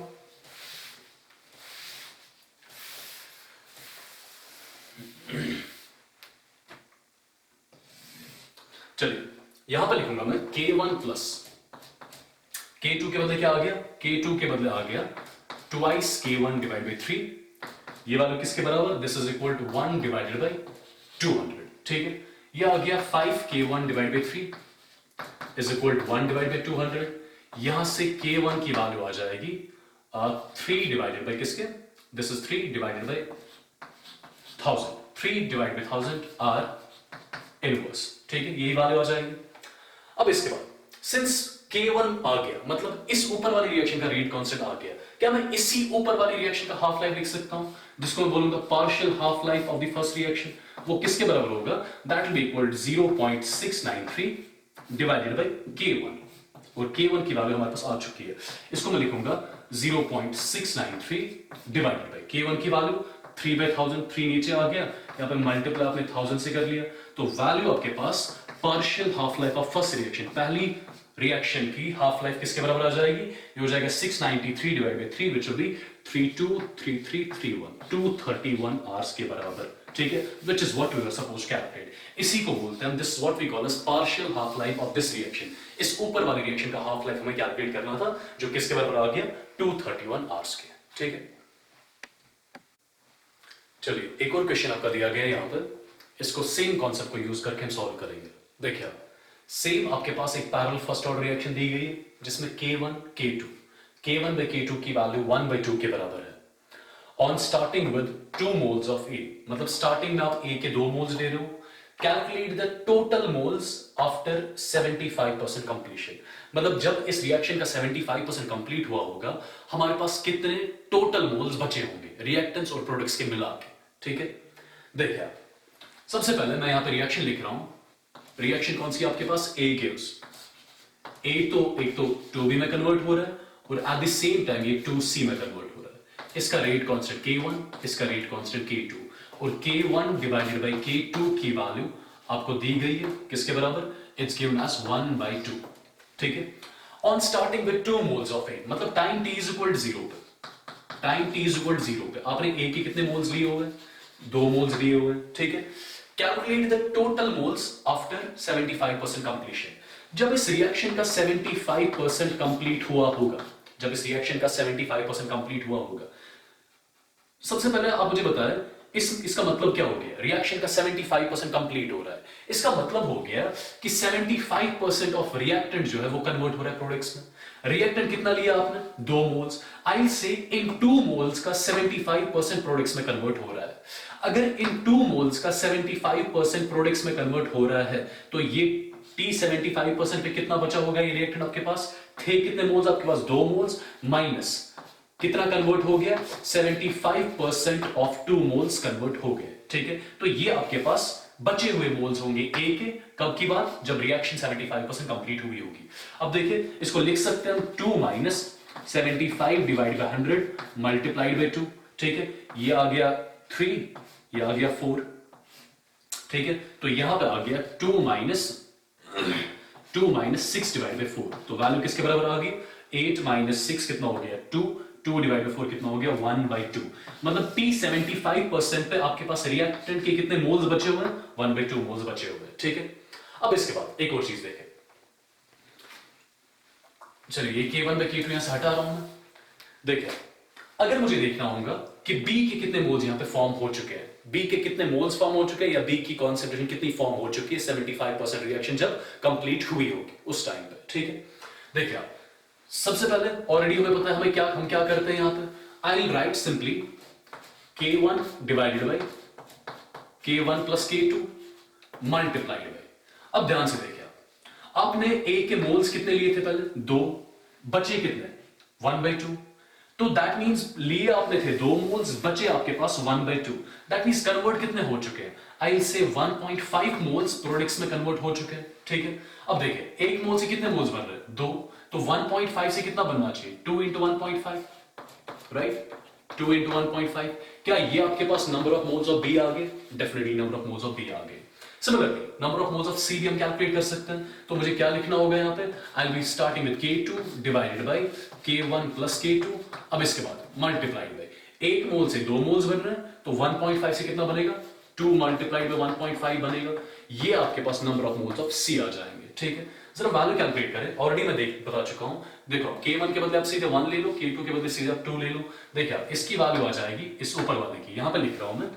चलिए यहां पर लिखूंगा मैं K1 प्लस K2 के बदले क्या आ गया, K2 के बदले आ गया ट्वाइस K1 डिवाइड बाय 3, ये वाला किसके बराबर, this is equal to 1 divided by 200। ठीक है, ये आ गया 5k1 divide by 3 is equal to 1 divide by 200। यहां से k1 की वैल्यू आ जाएगी 3 डिवाइडेड बाई किसके, this is 3 divided by 1000, 3 divide by 1000 are inverse, ठीक है, यही वैल्यू आ जाएगी। अब इसके बाद सिंस k1 आ गया, मतलब इस ऊपर वाली रिएक्शन का रेट कांस्टेंट आ गया, क्या मैं इसी ऊपर वाली रिएक्शन का हाफ लाइफ लिख सकता हूं, जिसको मैं बोलूंगा partial half life of the first reaction. वो किसके बराबर होगा, that will be equal 0.693 divided by k1, और k1 की वैल्यू हमारे पास आ चुकी है, इसको मैं लिखूंगा 0.693 डिवाइडेड बाय k1 की वैल्यू 3/1000, 3 नीचे आ गया, यहां पे मल्टीप्लाई आपने 1000 से कर लिया, तो वैल्यू आपके पास partial half life of first reaction, पहली रिएक्शन की हाफ लाइफ किसके बराबर आ जाएगी, ये हो जाएगा 693 divide by 3 which will be 323331, 231 hours के बराबर, ठीक है, which is what we were supposed calculate. इसी को बोलते हैं this what we call as partial half life of this reaction. इस ऊपर वाली रिएक्शन का हाफ लाइफ हमें कैलकुलेट करना था, जो किसके बराबर आ गया 231 आवर्स के, ठीक है। चलिए एक और क्वेश्चन आपका दिया गया है यहां पर, इसको सेम कॉन्सेप्ट को यूज करके हम सॉल्व करेंगे। देखिए सेम आपके पास एक पैरेलल फर्स्ट ऑर्डर रिएक्शन दी गई है, जिसमें k1 k2 k1 by k2 की वैल्यू 1/2 के बराबर है। On starting with 2 moles of A, मतलब स्टार्टिंग में आप A के 2 मोल्स ले रहे हो, calculate the total moles after 75% completion, मतलब जब इस रिएक्शन का 75% कंप्लीट हुआ होगा, हमारे पास कितने टोटल मोल्स बचे होंगे रिएक्टेंट्स और प्रोडक्ट्स के मिला के, ठीक है। देखिए सबसे पहले मैं यहां पे रिएक्शन लिख रहा हूं, रिएक्शन कौन सी आपके पास, A गिव्स A, तो एक तो 2B में कन्वर्ट हो रहा है, और एट द सेम टाइम ये 2C में कन्वर्ट हो रहा है। इसका रेट कांस्टेंट k1, इसका रेट कांस्टेंट k2, और k1 डिवाइडेड बाय k2 की वैल्यू आपको दी गई है किसके बराबर, इट्स गिवन एज 1/2, ठीक है। On starting with 2 moles of A, मतलब time t is equal to 0 पे, time t is equal to 0 पे आपने A के कितने मोल्स लिए हुए, 2 मोल्स लिए हुए, ठीक है। Calculate the total moles after 75% completion, जब इस रिएक्शन का 75% कंप्लीट हुआ होगा, जब इस रिएक्शन का 75% कंप्लीट हुआ होगा, सबसे पहले आप मुझे बताएं इसका मतलब क्या हो गया, रिएक्शन का 75% कंप्लीट हो रहा है, इसका मतलब हो गया कि 75% ऑफ रिएक्टेंट जो है वो कन्वर्ट हो रहा है प्रोडक्ट्स में। रिएक्टेंट कितना लिया आपने, 2 मोल्स, आई से इन 2 मोल्स का 75% प्रोडक्ट्स में कन्वर्ट हो रहा है। अगर इन 2 मोल्स का 75% प्रोडक्ट्स में कन्वर्ट हो रहा है, तो ये T 75% पे कितना बचा होगा, ये रिएक्टेंट आपके पास थे कितने मोल्स, आपके पास 2 मोल्स, माइनस कितना कन्वर्ट हो गया, 75% ऑफ 2 मोल्स कन्वर्ट हो गए, ठीक है। तो ये आपके पास बचे हुए मोल्स होंगे A के, कब की बात, जब रिएक्शन 75% कंप्लीट हुई होगी। अब देखिए इसको लिख सकते हैं हम 2 minus 75 divide by 100 multiplied by 2, ठीक है, ये आ गया 3, ये आ गया 4, ठीक है। तो यहां पे आ गया 2 माइनस 6 डिवाइड बाय 4, तो वैल्यू किसके बराबर आ गई, 8 माइनस 6 कितना हो गया 2, 2 डिवाइड बाय 4 कितना हो गया 1/2, मतलब T 75% पे आपके पास रिएक्टेंट के कितने मोल्स बचे हुए हैं, 1/2 मोल्स बचे हुए हैं, ठीक है। अब इसके बाद एक और चीज देखें, चलिए ये k1 by k2 यहां से हटा रहा हूं मैं। देखिए अगर मुझे देखना होगा कि B के कितने मोल्स यहां पे फॉर्म हो चुके हैं, B के कितने मोल्स फॉर्म हो चुके हैं, या B की कॉन्सेंट्रेशन कितनी फॉर्म हो चुकी है 75% रिएक्शन जब कंप्लीट हुई होगी उस टाइम पे, ठीक है। देखिए आप सबसे पहले ऑलरेडी हमें पता है हम क्या करते हैं यहां पे, I will write simply k1 divided by k1 plus k2 multiplied bye, अब ध्यान से देखिए आपने A के मोल्स कितने लिए थे पहले, 2, बचे कितने 1/2, तो दैट मींस लिए आपने थे 2 मोल्स, बचे आपके पास 1/2, दैट मींस कन्वर्ट कितने हो चुके हैं, आई से 1.5 मोल्स प्रोडक्ट्स में कन्वर्ट हो चुके हैं, ठीक है। अब देखिए 1 मोल से कितने मोल्स बन रहे हैं, 2, तो 1.5 से कितना बनना चाहिए, 2 into 1.5, राइट, 2 into 1.5, क्या ये आपके पास number of moles of B आ गए, definitely number of moles of B आ गए। Similarly number of moles of C भी हम कैलकुलेट कर सकते हैं, तो मुझे क्या लिखना होगा यहाँ पे, आई will be starting with k2 divided by k1 plus k2, अब इसके बाद मल्टीप्लाइड बाय 1 मोल से 2 मोल्स बन रहे हैं, तो 1.5 से कितना बनेगा, 2 मल्टीप्लाइड बाय 1.5 बनेगा, ये आपके पास number of moles of C आ जाएंगे, ठीक है। जरा वैल्यू कैलकुलेट करें, ऑलरेडी मैं बता चुका हूं, देखो k1 के बदले आप सीधे 1 ले लो, k2 के बदले सीधे आप 2 ले लो, देखिए इसकी वैल्यू आ जाएगी इस ऊपर वाले की, यहां पे लिख रहा हूं मैं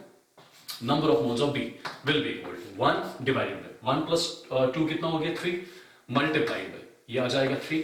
number of moles of B will be equal to 1 divided by 1 plus 2 कितना हो गया 3 मल्टीप्लाइड बाय ये आ जाएगा 3,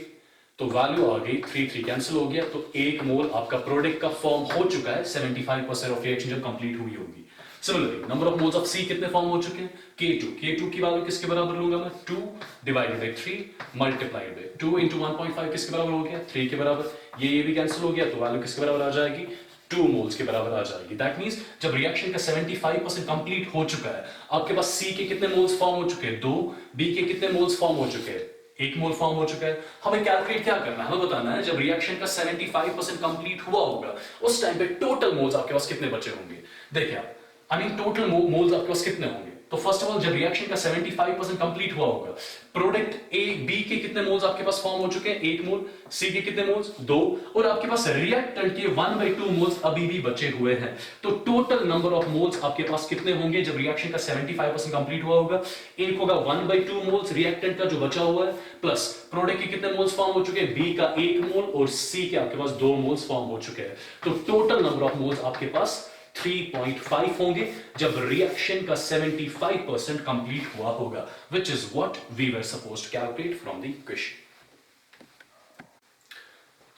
तो वैल्यू आ गई 3 कैंसिल हो गया, तो 1 मोल आपका प्रोडक्ट का फॉर्म हो चुका है 75% ऑफ रिएक्शन जब कंप्लीट हुई होगी। Similarly number of moles of C कितने फॉर्म हो चुके हैं K2 की वैल्यू किसके बराबर लूंगा मैं 2 divided by 3 multiplied by 2 into 1.5 किसके बराबर हो गया 3 के बराबर, ये भी कैंसिल हो गया, तो वैल्यू किसके बराबर आ जाएगी 2 मोल्स के बराबर आ जाएगी। दैट मींस जब रिएक्शन का 75% कंप्लीट हो चुका है, आपके पास सी के कितने मोल्स फॉर्म हो चुके हैं 2, बी के कितने मोल्स फॉर्म हो चुके हैं 1 मोल फॉर्म हो चुका है। हमें कैलकुलेट क्या करना है, हमें बताना है जब रिएक्शन का 75% कंप्लीट हुआ होगा उस टाइम पे टोटल मोल्स आपके पास कितने बचे होंगे। देखिए आप आई मीन टोटल मोल्स आपके पास कितने होंगे, तो फर्स्ट ऑफ ऑल जब रिएक्शन का 75% कंप्लीट हुआ होगा, प्रोडक्ट ए बी के कितने मोल्स आपके पास फॉर्म हो चुके हैं 1 मोल, सी के कितने मोल्स 2, और आपके पास रिएक्टेंट के 1/2 मोल्स अभी भी बचे हुए हैं। तो टोटल नंबर ऑफ मोल्स आपके पास कितने होंगे जब रिएक्शन का 75% कंप्लीट हुआ होगा, एक होगा 1/2 मोल्स रिएक्टेंट का जो बचा हुआ है, प्लस प्रोडक्ट के कितने मोल्स फॉर्म हो चुके हैं बी का 1 मोल और सी के आपके पास 2 मोल्स फॉर्म हो चुके हैं। तो टोटल नंबर ऑफ मोल्स आपके पास 3.5 होंगे जब रिएक्शन का 75% कंप्लीट हुआ होगा, which is what we were supposed to calculate from the question।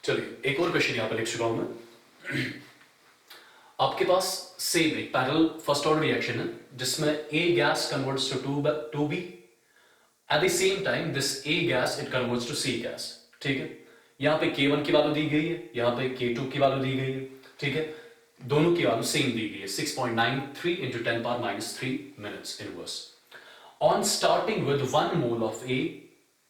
चलिए एक और क्वेश्चन यहां पर लिख चुका हूं मैं। आपके पास सेम एक पैरेलल फर्स्ट ऑर्डर रिएक्शन है जिसमें A gas converts to 2B, at the same time this A gas it converts to C gas। ठीक है, यहां पे K1 की वैल्यू दी गई है, यहां पे K2 की वैल्यू दी गई है। ठीक है, दोनों की वैल्यू सेम दी गई है 6.93 into 10 power minus 3 minutes inverse। On starting with 1 mole of A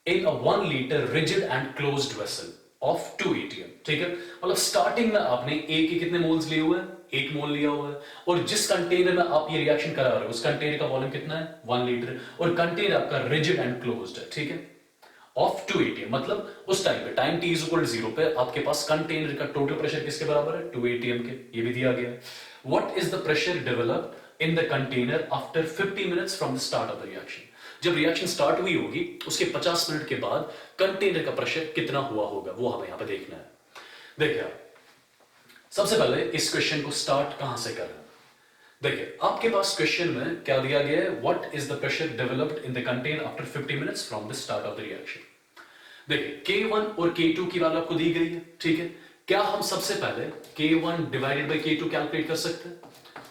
in a 1 liter rigid and closed vessel of 2 atm। ठीक है, मतलब स्टार्टिंग में आपने A के कितने मोल्स लिए हुए हैं 1 मोल लिया हुआ है, और जिस कंटेनर में आप ये रिएक्शन करा रहे हो उस कंटेनर का वॉल्यूम कितना है 1 लीटर, और कंटेनर आपका रिजिड एंड क्लोज्ड है। ठीक है, ऑफ 2 atm मतलब उस टाइम पे time t is equal to 0 पे आपके पास कंटेनर का टोटल प्रेशर किसके बराबर है 2 atm के, ये भी दिया गया है। What is the pressure developed in the container after 50 minutes from the start of the reaction. जब रिएक्शन स्टार्ट हुई होगी उसके 50 मिनट के बाद कंटेनर का प्रेशर कितना हुआ होगा वो हमें यहां पे देखना है। देखिए सबसे पहले इस क्वेश्चन को स्टार्ट कहां से करना है। देखिए आपके पास क्वेश्चन में क्या दिया गया है, what is the pressure developed in the container after 50 minutes from the start of the reaction. देखिए K1 और K2 की वैल्यू आपको दी गई है। ठीक है, क्या हम सबसे पहले K1 divided by K2 calculate कर सकते हैं।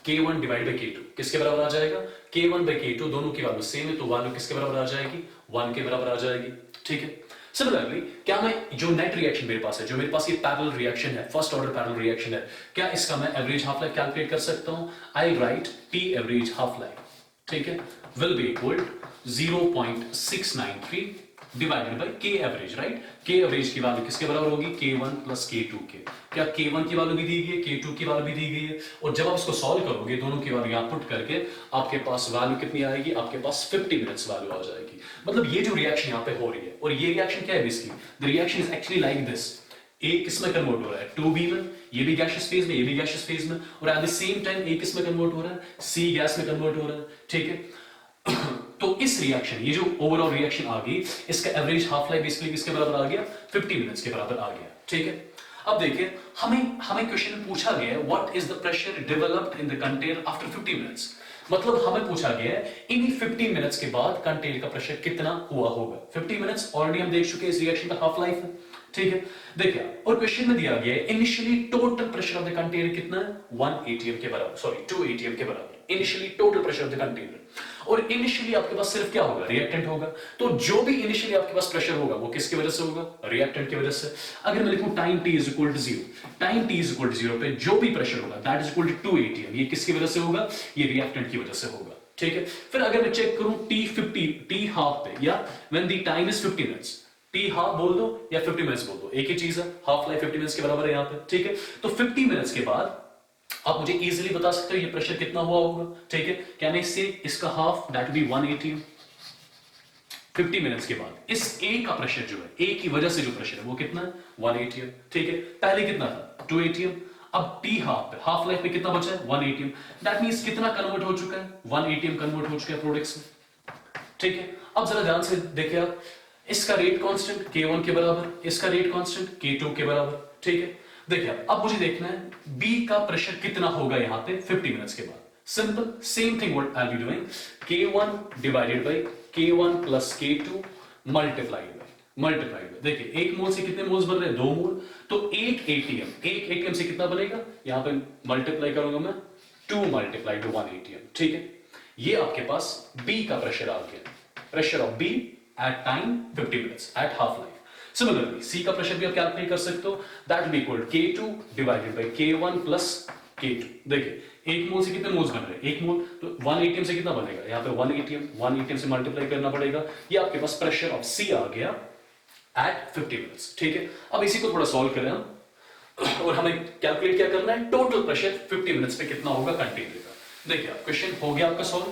K1 डिवाइड बाय K2 किसके बराबर आ जाएगा, K1 बाय K2 दोनों की वैल्यू सेम है, तो वैल्यू किसके बराबर आ जाएगी 1 के बराबर आ जाएगी। ठीक है, सिमिलरली क्या मैं जो नेट रिएक्शन मेरे पास है, जो मेरे पास ये पैरेलल रिएक्शन है, फर्स्ट ऑर्डर पैरेलल रिएक्शन है, क्या इसका मैं एवरेज हाफ लाइफ कैलकुलेट कर सकता हूं। I write T average half life, ठीक है, will be equal 0.693 divided by K average. Right, K average की वैल्यू किसके बराबर होगी K1 प्लस K2 के। क्या K1 की वैल्यू भी दी गई है, K2 की वैल्यू भी दी गई है, और जब आप इसको सॉल्व करोगे दोनों की वैल्यू यहां पुट करके आपके पास वैल्यू कितनी आएगी, आपके पास 50 मिनट्स वैल्यू आ जाएगी। मतलब ये जो रिएक्शन यहां पे हो रही है, और ये रिएक्शन क्या है basically, the reaction is actually like this. A किस में कन्वर्ट हो रहा है 2B में, ये भी गैसियस फेज में, ये भी गैसियस फेज में, और at the same time A किस में कन्वर्ट हो रहा है C गैस में कन्वर्ट हो रहा है। ठीक है, तो इस रिएक्शन, ये जो ओवरऑल रिएक्शन आ गई, इसका एवरेज हाफ लाइफ बेसिकली किसके बराबर आ गया 50 मिनट्स के बराबर आ गया। ठीक है, अब देखिए हमें क्वेश्चन में पूछा गया है what is the pressure developed in the container after 50 minutes. मतलब हमें पूछा गया है इन 50 मिनट्स के बाद कंटेनर का प्रेशर कितना हुआ होगा। 50 मिनट्स ऑलरेडी हम देख चुके हैं, इस रिएक्शन का हाफ लाइफ है। ठीक है, देखिए और क्वेश्चन में दिया गया है initially total pressure of the container कितना है 1 atm के बराबर, सॉरी 2 atm के बराबर initially total pressure of the container. और इनिशियली आपके पास सिर्फ क्या होगा रिएक्टेंट होगा, तो जो भी इनिशियली आपके पास प्रेशर होगा वो किसकी वजह से होगा रिएक्टेंट की वजह से। अगर मैं लिखूं time t is equal to 0, time t is equal to 0 पे जो भी प्रेशर होगा that is equal to 2 atm, ये किसकी वजह से होगा, ये रिएक्टेंट की वजह से होगा। ठीक है, फिर अगर मैं चेक करूं t हाफ पे, या when the time is 50 minutes, t half बोल दो या 50 मिनट्स बोल दो, एक ही चीज है, हाफ लाइफ 50 मिनट्स के बराबर है यहां पे। ठीक है, तो 50 मिनट्स के बाद आप मुझे इजीली बता सकते हो ये प्रेशर कितना हुआ होगा। ठीक है, कैन आई से इसका half that will B 1 atm। 50 minutes के बाद इस A का प्रेशर जो है, A की वजह से जो प्रेशर है वो कितना है 1 atm। ठीक है, पहले कितना था 2 atm, अब T हाफ पे, हाफ लाइफ में कितना बचा है 1 atm, दैट मींस कितना कन्वर्ट हो चुका है 1 atm कन्वर्ट हो चुका है प्रोडक्ट्स में। ठीक है, अब जरा ध्यान से देखिए आप, इसका रेट कांस्टेंट K1 के बराबर, इसका रेट कांस्टेंट K2 के बराबर। ठीक है, देखिए अब मुझे देखना है B का प्रेशर कितना होगा यहां पे 50 मिनट्स के बाद। Simple, same thing what I'll be doing. K1 divided by K1 plus K2 multiplied by देखिए एक मोल से कितने मोल्स बन रहे हैं, 2 मोल, तो एक एटीएम से कितना बनेगा, यहां पे मल्टीप्लाई करूंगा मैं 2 मल्टीप्लाई टू 1 एटीएम, ठीक है। ये आपके पास B का प्रेशर आ गया, pressure of B at time 50 minutes at half life. Similarly C का प्रेशर भी आप कैलकुलेट कर सकते हो, that will equal K2 divided by K1 plus K2। देखिए एक मोल से कितने मोल्स बन रहे हैं, एक मोल, तो 1 एटीएम से कितना बनेगा, यहाँ पे 1 एटीएम से मल्टीप्लाई करना पड़ेगा। ये आपके पास प्रेशर ऑफ C आ गया एट 50 मिनट्स, ठीक है। अब इसी को थोड़ा सॉल्व करें हम, और हमें कैलकुलेट क्या करना है, टोटल प्रेशर 50 मिनट्स पे कितना होगा कंटेनर का। देखिए क्वेश्चन हो गया आपका सॉल्व।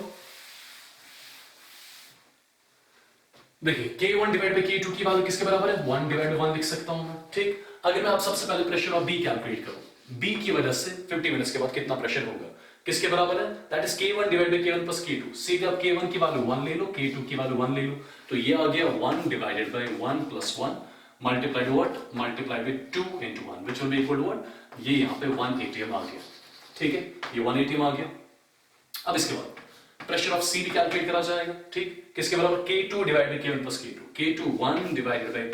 देखिए K1 डिवाइड बाय K2 की वैल्यू किसके बराबर है, 1 डिवाइड बाय 1 लिख सकता हूं मैं, ठीक। अगर मैं आप सबसे पहले प्रेशर ऑफ B कैलकुलेट करूं, B की वजह से 50 मिनट्स के बाद कितना प्रेशर होगा, किसके बराबर है, that is K1 divide by K1 plus K2। सीधे आप K1 की वैल्यू 1 ले लो, K2 की वैल्यू 1 ले लो, तो ये आ गया 1 divided by 1 plus 1 multiply to what, multiply with 2 into 1 which will be equal to what, ये यहां पे 1 एटीएम आ गया, ठीक है, ये 1 एटीएम आ गया। अब इसके बाद प्रेशर ऑफ C भी कैलकुलेट करा जाएगा, ठीक, किसके बराबर, K2 divide by K1 plus K2, K2 1 divided by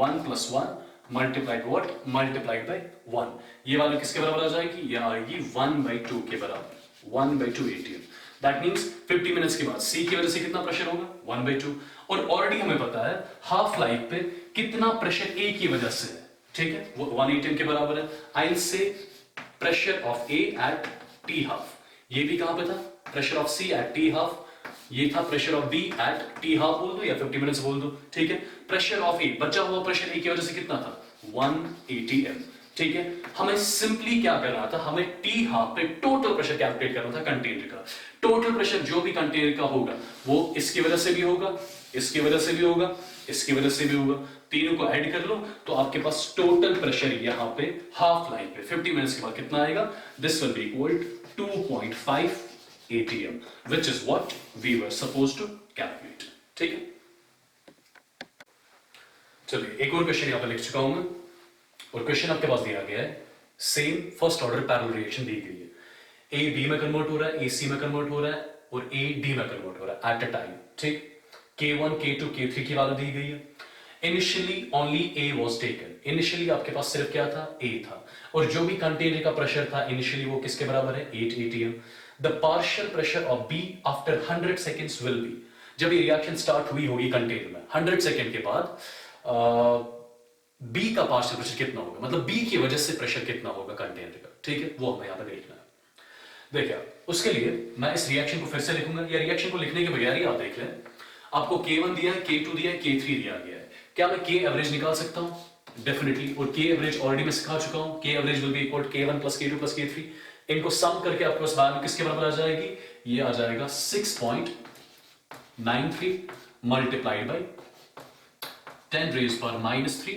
1 plus 1 multiplied what, multiplied by 1, ये वैल्यू किसके बराबर आ जाएगी, ये आएगी 1/2 के बराबर, 1/2 एटीएम। दैट मींस 50 मिनट्स के बाद C की वजह से कितना प्रेशर होगा, 1/2, और ऑलरेडी हमें पता है हाफ लाइफ पे कितना प्रेशर A की वजह से है, ठीक है, वो 1 एटीएम के बराबर है। I say pressure of A at T half, ये भी कहां पे था, pressure of C at T half, ये था pressure of B at T half बोल दो या 50 मिनट्स बोल दो, ठीक है। प्रेशर ऑफ A, बचा हुआ प्रेशर A की वजह से कितना था, 1 ATM, ठीक है। हमें सिंपली क्या करना था, हमें T हाफ पे टोटल प्रेशर कैलकुलेट करना था कंटेनर का। टोटल प्रेशर जो भी कंटेनर का होगा वो इसकी वजह से भी होगा, इसकी वजह से भी होगा, इसकी वजह से भी होगा, तीनों को ऐड कर लो तो आपके पास टोटल प्रेशर यहां पे हाफ लाइन पे 50 मिनट्स के बाद कितना आएगा, this will be equal 2.5 ATM, which is what we were supposed to calculate, ठीक है। चलिए एक और क्वेश्चन यहां पर लिख चुका हूं मैं, और क्वेश्चन आपके पास दिया गया है, same first order parallel reaction दी गई है, A B में कन्वर्ट हो रहा है, A C में कन्वर्ट हो रहा है, और A D में कन्वर्ट हो रहा है एट अ टाइम, ठीक। K1 K2 K3 की वैल्यू दी गई है। Initially only A was taken, initially आपके पास सिर्फ क्या था, A था, और जो भी कंटेनर का प्रेशर था इनिशियली वो किसके बराबर है, 8 ATM। The partial pressure of B after 100 seconds will be, जब ये रिएक्शन स्टार्ट हुई होगी कंटेनर में 100 सेकेंड के बाद B का पार्शियल प्रेशर कितना होगा, मतलब B की वजह से प्रेशर कितना होगा कंटेनर का, ठीक है, वो हमें यहाँ पे देखना है। देखिए उसके लिए मैं इस रिएक्शन को फिर से लिखूंगा, या रिएक्शन को लिखने के बगैर ही आप देख लें, आपको K1 दिया है, K2 दिया है, K3 दिया गया है, क्या मैं K एवरेज निकाल सकता हूं, डेफिनेटली, और K एवरेज ऑलरेडी मैं सिखा चुका हूं, K average will be equal K1 plus K2 plus K3, इनको सम करके आपके पास वैल्यू किसके बराबर आ जाएगी, ये आ जाएगा 6.93 मल्टीप्लाइड बाय 10 रेज पर -3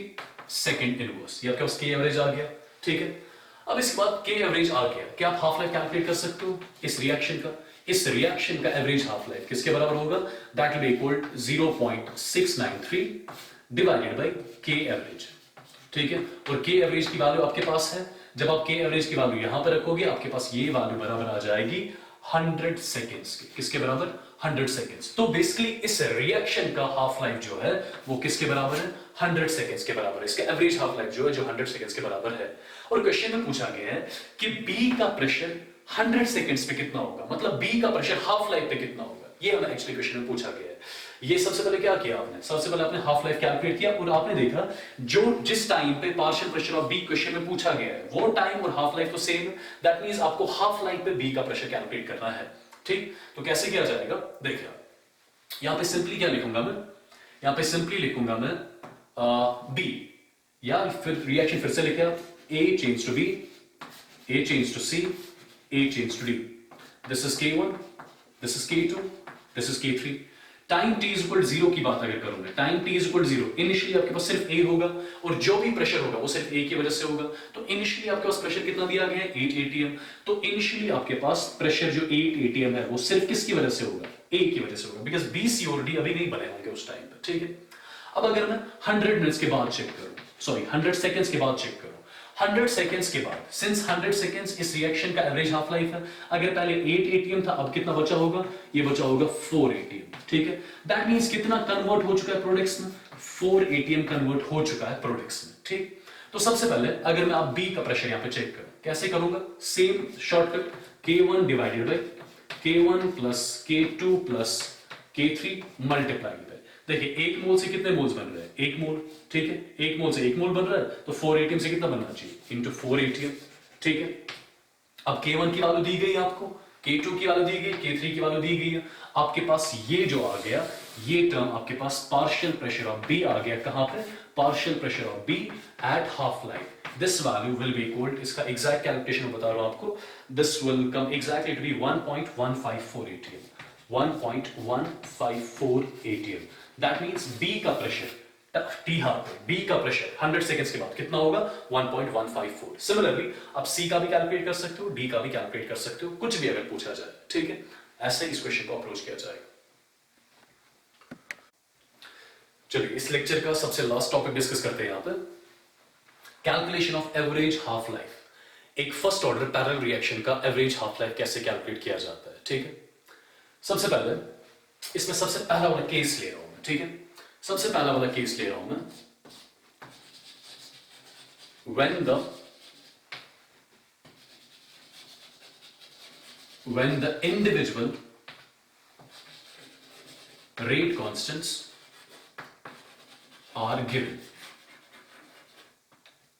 सेकंड इनवर्स, ये आपके पास K एवरेज आ गया, ठीक है। अब इसके बाद K एवरेज आ गया, क्या आप हाफ लाइफ कैलकुलेट कर सकते हो इस रिएक्शन का, इस रिएक्शन का एवरेज हाफ लाइफ किसके बराबर होगा, that will be equal 0.693 divided by K average, ठीक है। और K एवरेज की वैल्यू आपके पास है, जब आप K एवरेज की वैल्यू यहां पर रखोगे आपके पास ये वैल्यू बराबर आ जाएगी 100 सेकेंड्स की, किसके बराबर, 100 सेकेंड्स। तो बेसिकली इस रिएक्शन का हाफ लाइफ जो है वो किसके बराबर है, 100 सेकेंड्स के बराबर है, इसका एवरेज हाफ लाइफ जो है जो 100 सेकेंड्स के बराबर है। और क्वेश्चन में पूछा गया है कि B का प्रेशर 100 सेकेंड्स पे कितना होगा, मतलब B का प्रेशर हाफ लाइफ पे कितना होगा, ये हमें एक्चुअली क्वेश्चन में पूछा गया है। ये सबसे पहले क्या किया आपने, सबसे पहले आपने हाफ लाइफ कैलकुलेट किया, और आपने देखा जो जिस टाइम पे partial pressure of B question में पूछा गया है वो टाइम और हाफ लाइफ तो सेम है, दैट मींस आपको हाफ लाइफ पे B का प्रेशर कैलकुलेट करना है, ठीक। तो कैसे किया जाएगा, देखिए यहां पे सिंपली क्या लिखूंगा मैं, यहां पे सिंपली लिखूंगा मैं B, या फिर रिएक्शन फिर से लिखे आप, A change to B, A change to C, A change to D, this is K1, this is K2, this is K3। Time t is equal 0 की बात अगर करूंगा, time t is equal 0, initially आपके पास सिर्फ A होगा, और जो भी प्रेशर होगा वो सिर्फ A की वजह से होगा, तो इनिशियली आपके पास प्रेशर कितना दिया गया है, 8 ATM। तो इनिशियली आपके पास प्रेशर जो 8 ATM है वो सिर्फ किसकी वजह से होगा, A की वजह से होगा, बिकॉज B C और D अभी नहीं बने होंगे उस टाइम पर, ठीक है। अब अगर मैं 100 मिनट्स के बाद चेक करूं, सॉरी 100 सेकेंड्स के बाद चेक करूं, 100 सेकेंड्स के बाद, सिंस 100 सेकेंड्स इस रिएक्शन का एवरेज हाफ लाइफ है, अगर पहले 8 एटीएम था, अब कितना बचा होगा, ये बचा होगा 4 एटीएम, ठीक है। दैट मींस कितना कन्वर्ट हो चुका है प्रोडक्ट्स में, 4 एटीएम कन्वर्ट हो चुका है प्रोडक्ट्स में, ठीक। तो सबसे पहले अगर मैं आप बी का प्रेशर यहां पे चेक करूं, कैसे करूंगा, same shortcut, K1 divided by K1 plus K2 plus K3 multiply by, देखिए एक मोल से कितने मोल्स बन रहे हैं, एक मोल, ठीक है, एक मोल से एक मोल बन रहा है, तो 4 एटीएम से कितना बनना चाहिए, इंटू 4 एटीएम, ठीक है। अब K1 की वैल्यू दी गई आपको, K2 की वैल्यू दी गई, K3 की वैल्यू दी गई है, आपके पास ये जो आ गया, ये टर्म आपके पास पार्शियल प्रेशर ऑफ बी आ गया, कहां पे, partial pressure of B at half life. This value will be equal, इसका एग्जैक्ट कैलकुलेशन बता रहा हूं आपको, this will come exactly to be 1.154 ATM, 1.154 ATM. That means B का प्रेशर टी हाफ पे, बी का प्रेशर 100 सेकेंड्स के बाद कितना होगा, 1.154। सिमिलरली आप सी का भी कैलकुलेट कर सकते हो, डी का भी कैलकुलेट कर सकते हो, कुछ भी अगर पूछा जाए, ठीक है, ऐसे इस क्वेश्चन को अप्रोच किया जाएगा। चलिए इस लेक्चर का सबसे लास्ट टॉपिक डिस्कस करते हैं यहां पर, calculation of average half life. एक फर्स्ट ऑर्डर पैरेलल रिएक्शन का एवरेज हाफ लाइफ कैसे कैलकुलेट किया जाता है, ठीक है। सबसे पहले इसमें सबसे पहला वाला केस ले रहा हूं मैं, ठीक है, सबसे पहला वाला केस ले रहा हूं मैं, when the individual rate constants are given,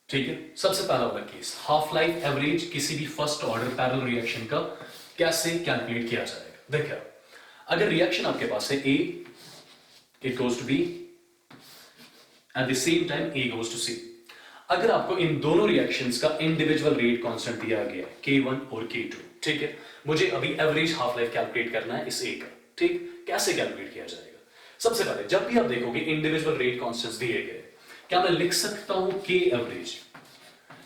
ठीक है। सबसे पहला वाला केस, हाफ लाइफ एवरेज किसी भी फर्स्ट ऑर्डर पैरेलल रिएक्शन का कैसे कैलकुलेट किया जाएगा। देखिए अगर रिएक्शन आपके पास है A, it goes to B, at the same time A goes to C। अगर आपको इन दोनों रिएक्शंस का इंडिविजुअल रेट कांस्टेंट दिया गया है K1 और K2, ठीक है, मुझे अभी एवरेज हाफ लाइफ कैलकुलेट करना है इस A का, ठीक, कैसे कैलकुलेट किया जाएगा। सबसे पहले जब भी आप देखोगे इंडिविजुअल रेट कांस्टेंट्स दिए गए, क्या मैं लिख सकता हूं K average,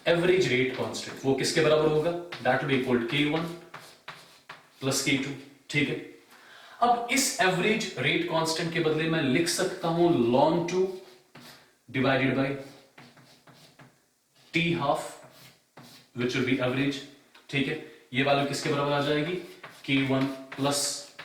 average rate constant वो किसके बराबर होगा, that will be equal to K1 plus K2, ठीक है। अब इस एवरेज रेट कांस्टेंट के बदले मैं लिख सकता हूं ln 2 divided by T half which will be average, ठीक है। ये वैल्यू किसके बराबर आ जाएगी, K1 प्लस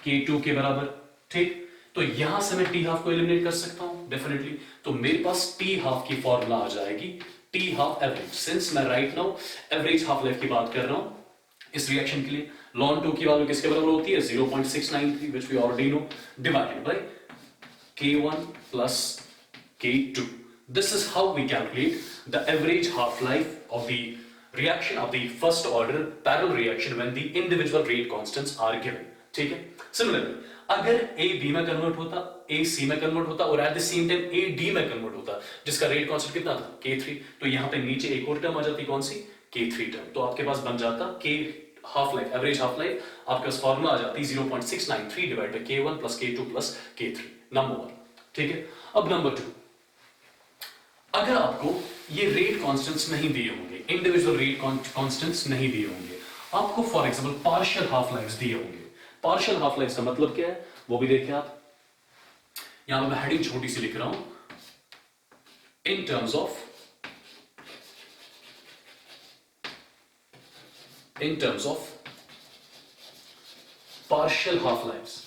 K2 के बराबर, ठीक। तो यहां से मैं T हाफ को एलिमिनेट कर सकता हूं डेफिनेटली, तो मेरे पास T हाफ की फॉर्मूला आ जाएगी T हाफ एवरेज। सिंस मैं right now average half life की बात कर रहा हूं इस रिएक्शन के लिए, ln 2 की वैल्यू किसके बराबर होती है, 0.693 which we already know divided by K1 plus K2। This is how we calculate the average half-life of the reaction of the first order parallel reaction when the individual rate constants are given, ठीक है। Similarly अगर A B में convert होता, A C में convert होता और at the same time A D में convert होता, जिसका रेट कांस्टेंट कितना था, K3, तो यहां पे नीचे एक और टर्म आ जाती, कौन सी, K3 टर्म, तो आपके पास बन जाता K half life, average half life आपके पास फॉर्मूला आ जाती 0.693 divide by K1 plus K2 plus K3, number 1, ठीक है। अब नंबर 2, अगर आपको ये रेट कांस्टेंट्स नहीं दिए होंगे, इंडिविजुअल रेट कांस्टेंट्स नहीं दिए होंगे, आपको for example partial half lifes दिए होंगे। पार्शियल हाफ लाइफ का मतलब क्या है वो भी देखिए आप, यहां पर मैं हेडिंग छोटी सी लिख रहा हूं, in terms of partial half lifes.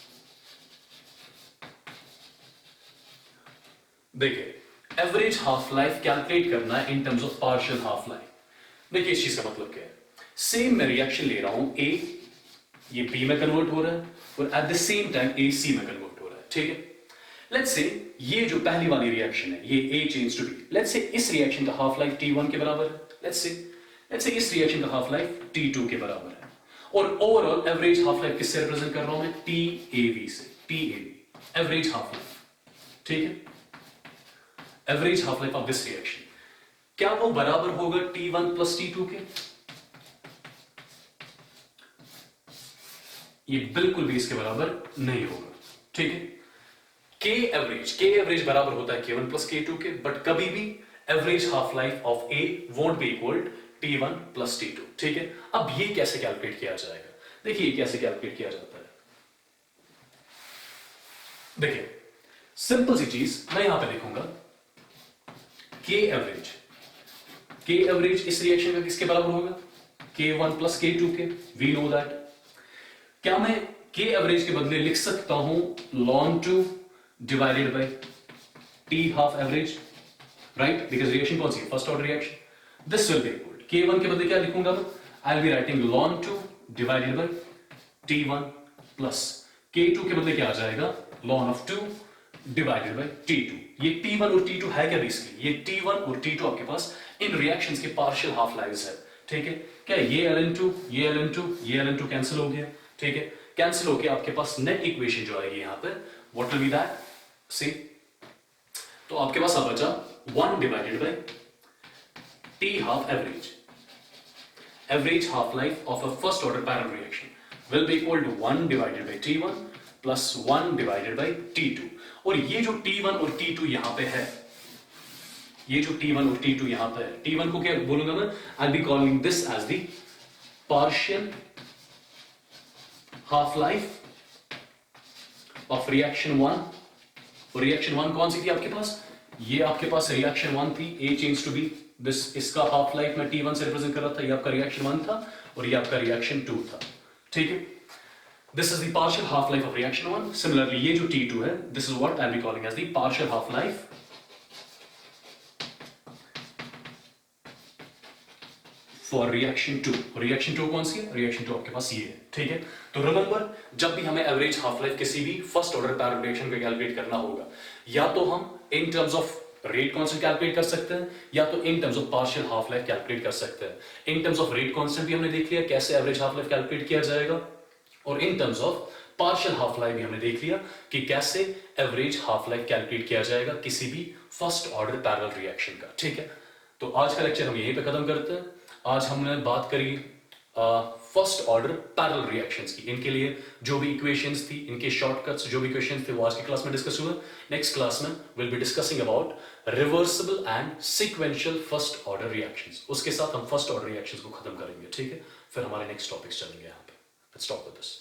देखिए एवरेज हाफ लाइफ कैलकुलेट करना है in terms of partial half life. देखिए इस चीज का मतलब क्या है, सेम मैं रिएक्शन ले रहा हूं, A ये B में कन्वर्ट हो रहा है और at the same time A C में कन्वर्ट हो रहा है, ठीक है। लेट्स से ये जो पहली वाली रिएक्शन है, ये A change to B, let's say इस रिएक्शन का हाफ लाइफ T1 के बराबर है, लेट्स से इस रिएक्शन का हाफ लाइफ T2 के बराबर है, और ओवरऑल एवरेज हाफ लाइफ किससे रिप्रेजेंट कर रहा हूं मैं, TAV से, TAV एवरेज हाफ लाइफ, ठीक है। Average half life of this reaction, क्या वो बराबर होगा T1 प्लस T2 के, ये बिल्कुल भी इसके बराबर नहीं होगा, ठीक है। के एवरेज बराबर होता है K1 प्लस K2 के, बट कभी भी average half life of A won't be equal T1 plus T2, ठीक है। अब ये कैसे कैलकुलेट किया जाएगा, देखिए कैसे कैलकुलेट किया जाता है। देखिए सिंपल सी चीज मैं यहां पे लिखूंगा, K एवरेज के एवरेज इस रिएक्शन का किसके बराबर होगा, K1 प्लस K2 के, वी नो दैट। क्या मैं के एवरेज के बदले लिख सकता हूं ln 2 divided by T half average, right, because reaction कौन सी है, first order reaction. This will be equal K1 के बदले क्या लिखूंगा मैं, आई will be writing ln 2 divided by T1 plus K2 के बदले क्या आ जाएगा, ln of 2 divided by T2। ये T1 और T2 है क्या बेसिकली, ये T1 और T2 आपके पास इन रिएक्शंस के पार्शियल हाफ लाइव्स है, ठीक है। क्या ये ln2 ये ln2 ये ln2 कैंसिल हो गया, ठीक है, कैंसिल होके आपके पास नेट इक्वेशन जो आएगी यहां पे, what will be that, see, तो आपके पास अब बचा 1 divided by T half average, average half life of a first order parallel reaction will be equal to 1 divided by T1 plus 1 divided by T2। और ये जो T1 और T2 यहां पे है, ये जो T1 और T2 यहां पे है, T1 को क्या बोलूंगा मैं, I be calling this as the partial half life of reaction 1। और रिएक्शन 1 कौन सी थी आपके पास, ये आपके पास रिएक्शन 1 थी, A change to B this, इसका हाफ लाइफ मैं T1 से रिप्रेजेंट कर रहा था, ये आपका रिएक्शन 1 था और ये आपका रिएक्शन 2 था, ठीक है। This is the partial half life of reaction 1. Similarly, ये जो T2 है, this is what I'll be calling as the partial half life for reaction 2. Reaction 2 कौन सी है? Reaction 2 आपके पास ये है, ठीक है। तो रिमेंबर, जब भी हमें एवरेज हाफ लाइफ किसी भी फर्स्ट ऑर्डर पैरेलल रिएक्शन का कैलकुलेट करना होगा, या तो हम इन terms of rate constant calculate कर सकते हैं, या तो इन terms of partial half life calculate कर सकते हैं। इन टर्म्स ऑफ रेट कांस्टेंट भी हमने देख लिया कैसे एवरेज हाफ लाइफ कैलकुलेट किया जाएगा, और इन terms of partial half life भी हमने देख लिया कि कैसे एवरेज हाफ लाइफ कैलकुलेट किया जाएगा किसी भी फर्स्ट ऑर्डर पैरेलल रिएक्शन का, ठीक है। तो आज का लेक्चर हम यहीं पे खत्म करते हैं। आज हमने बात करी फर्स्ट ऑर्डर पैरेलल रिएक्शंस की, इनके लिए जो भी इक्वेशंस थी, इनके शॉर्टकट्स जो भी इक्वेशंस थे वो आज की क्लास में डिस्कस हुआ। नेक्स्ट क्लास में will be discussing about reversible and sequential first order reactions. उसके साथ हम फर्स्ट ऑर्डर रिएक्शंस को खत्म करेंगे, ठीक है। फिर हमारे नेक्स्ट टॉपिक्स चलेंगे यहाँ पे। Let's stop with this.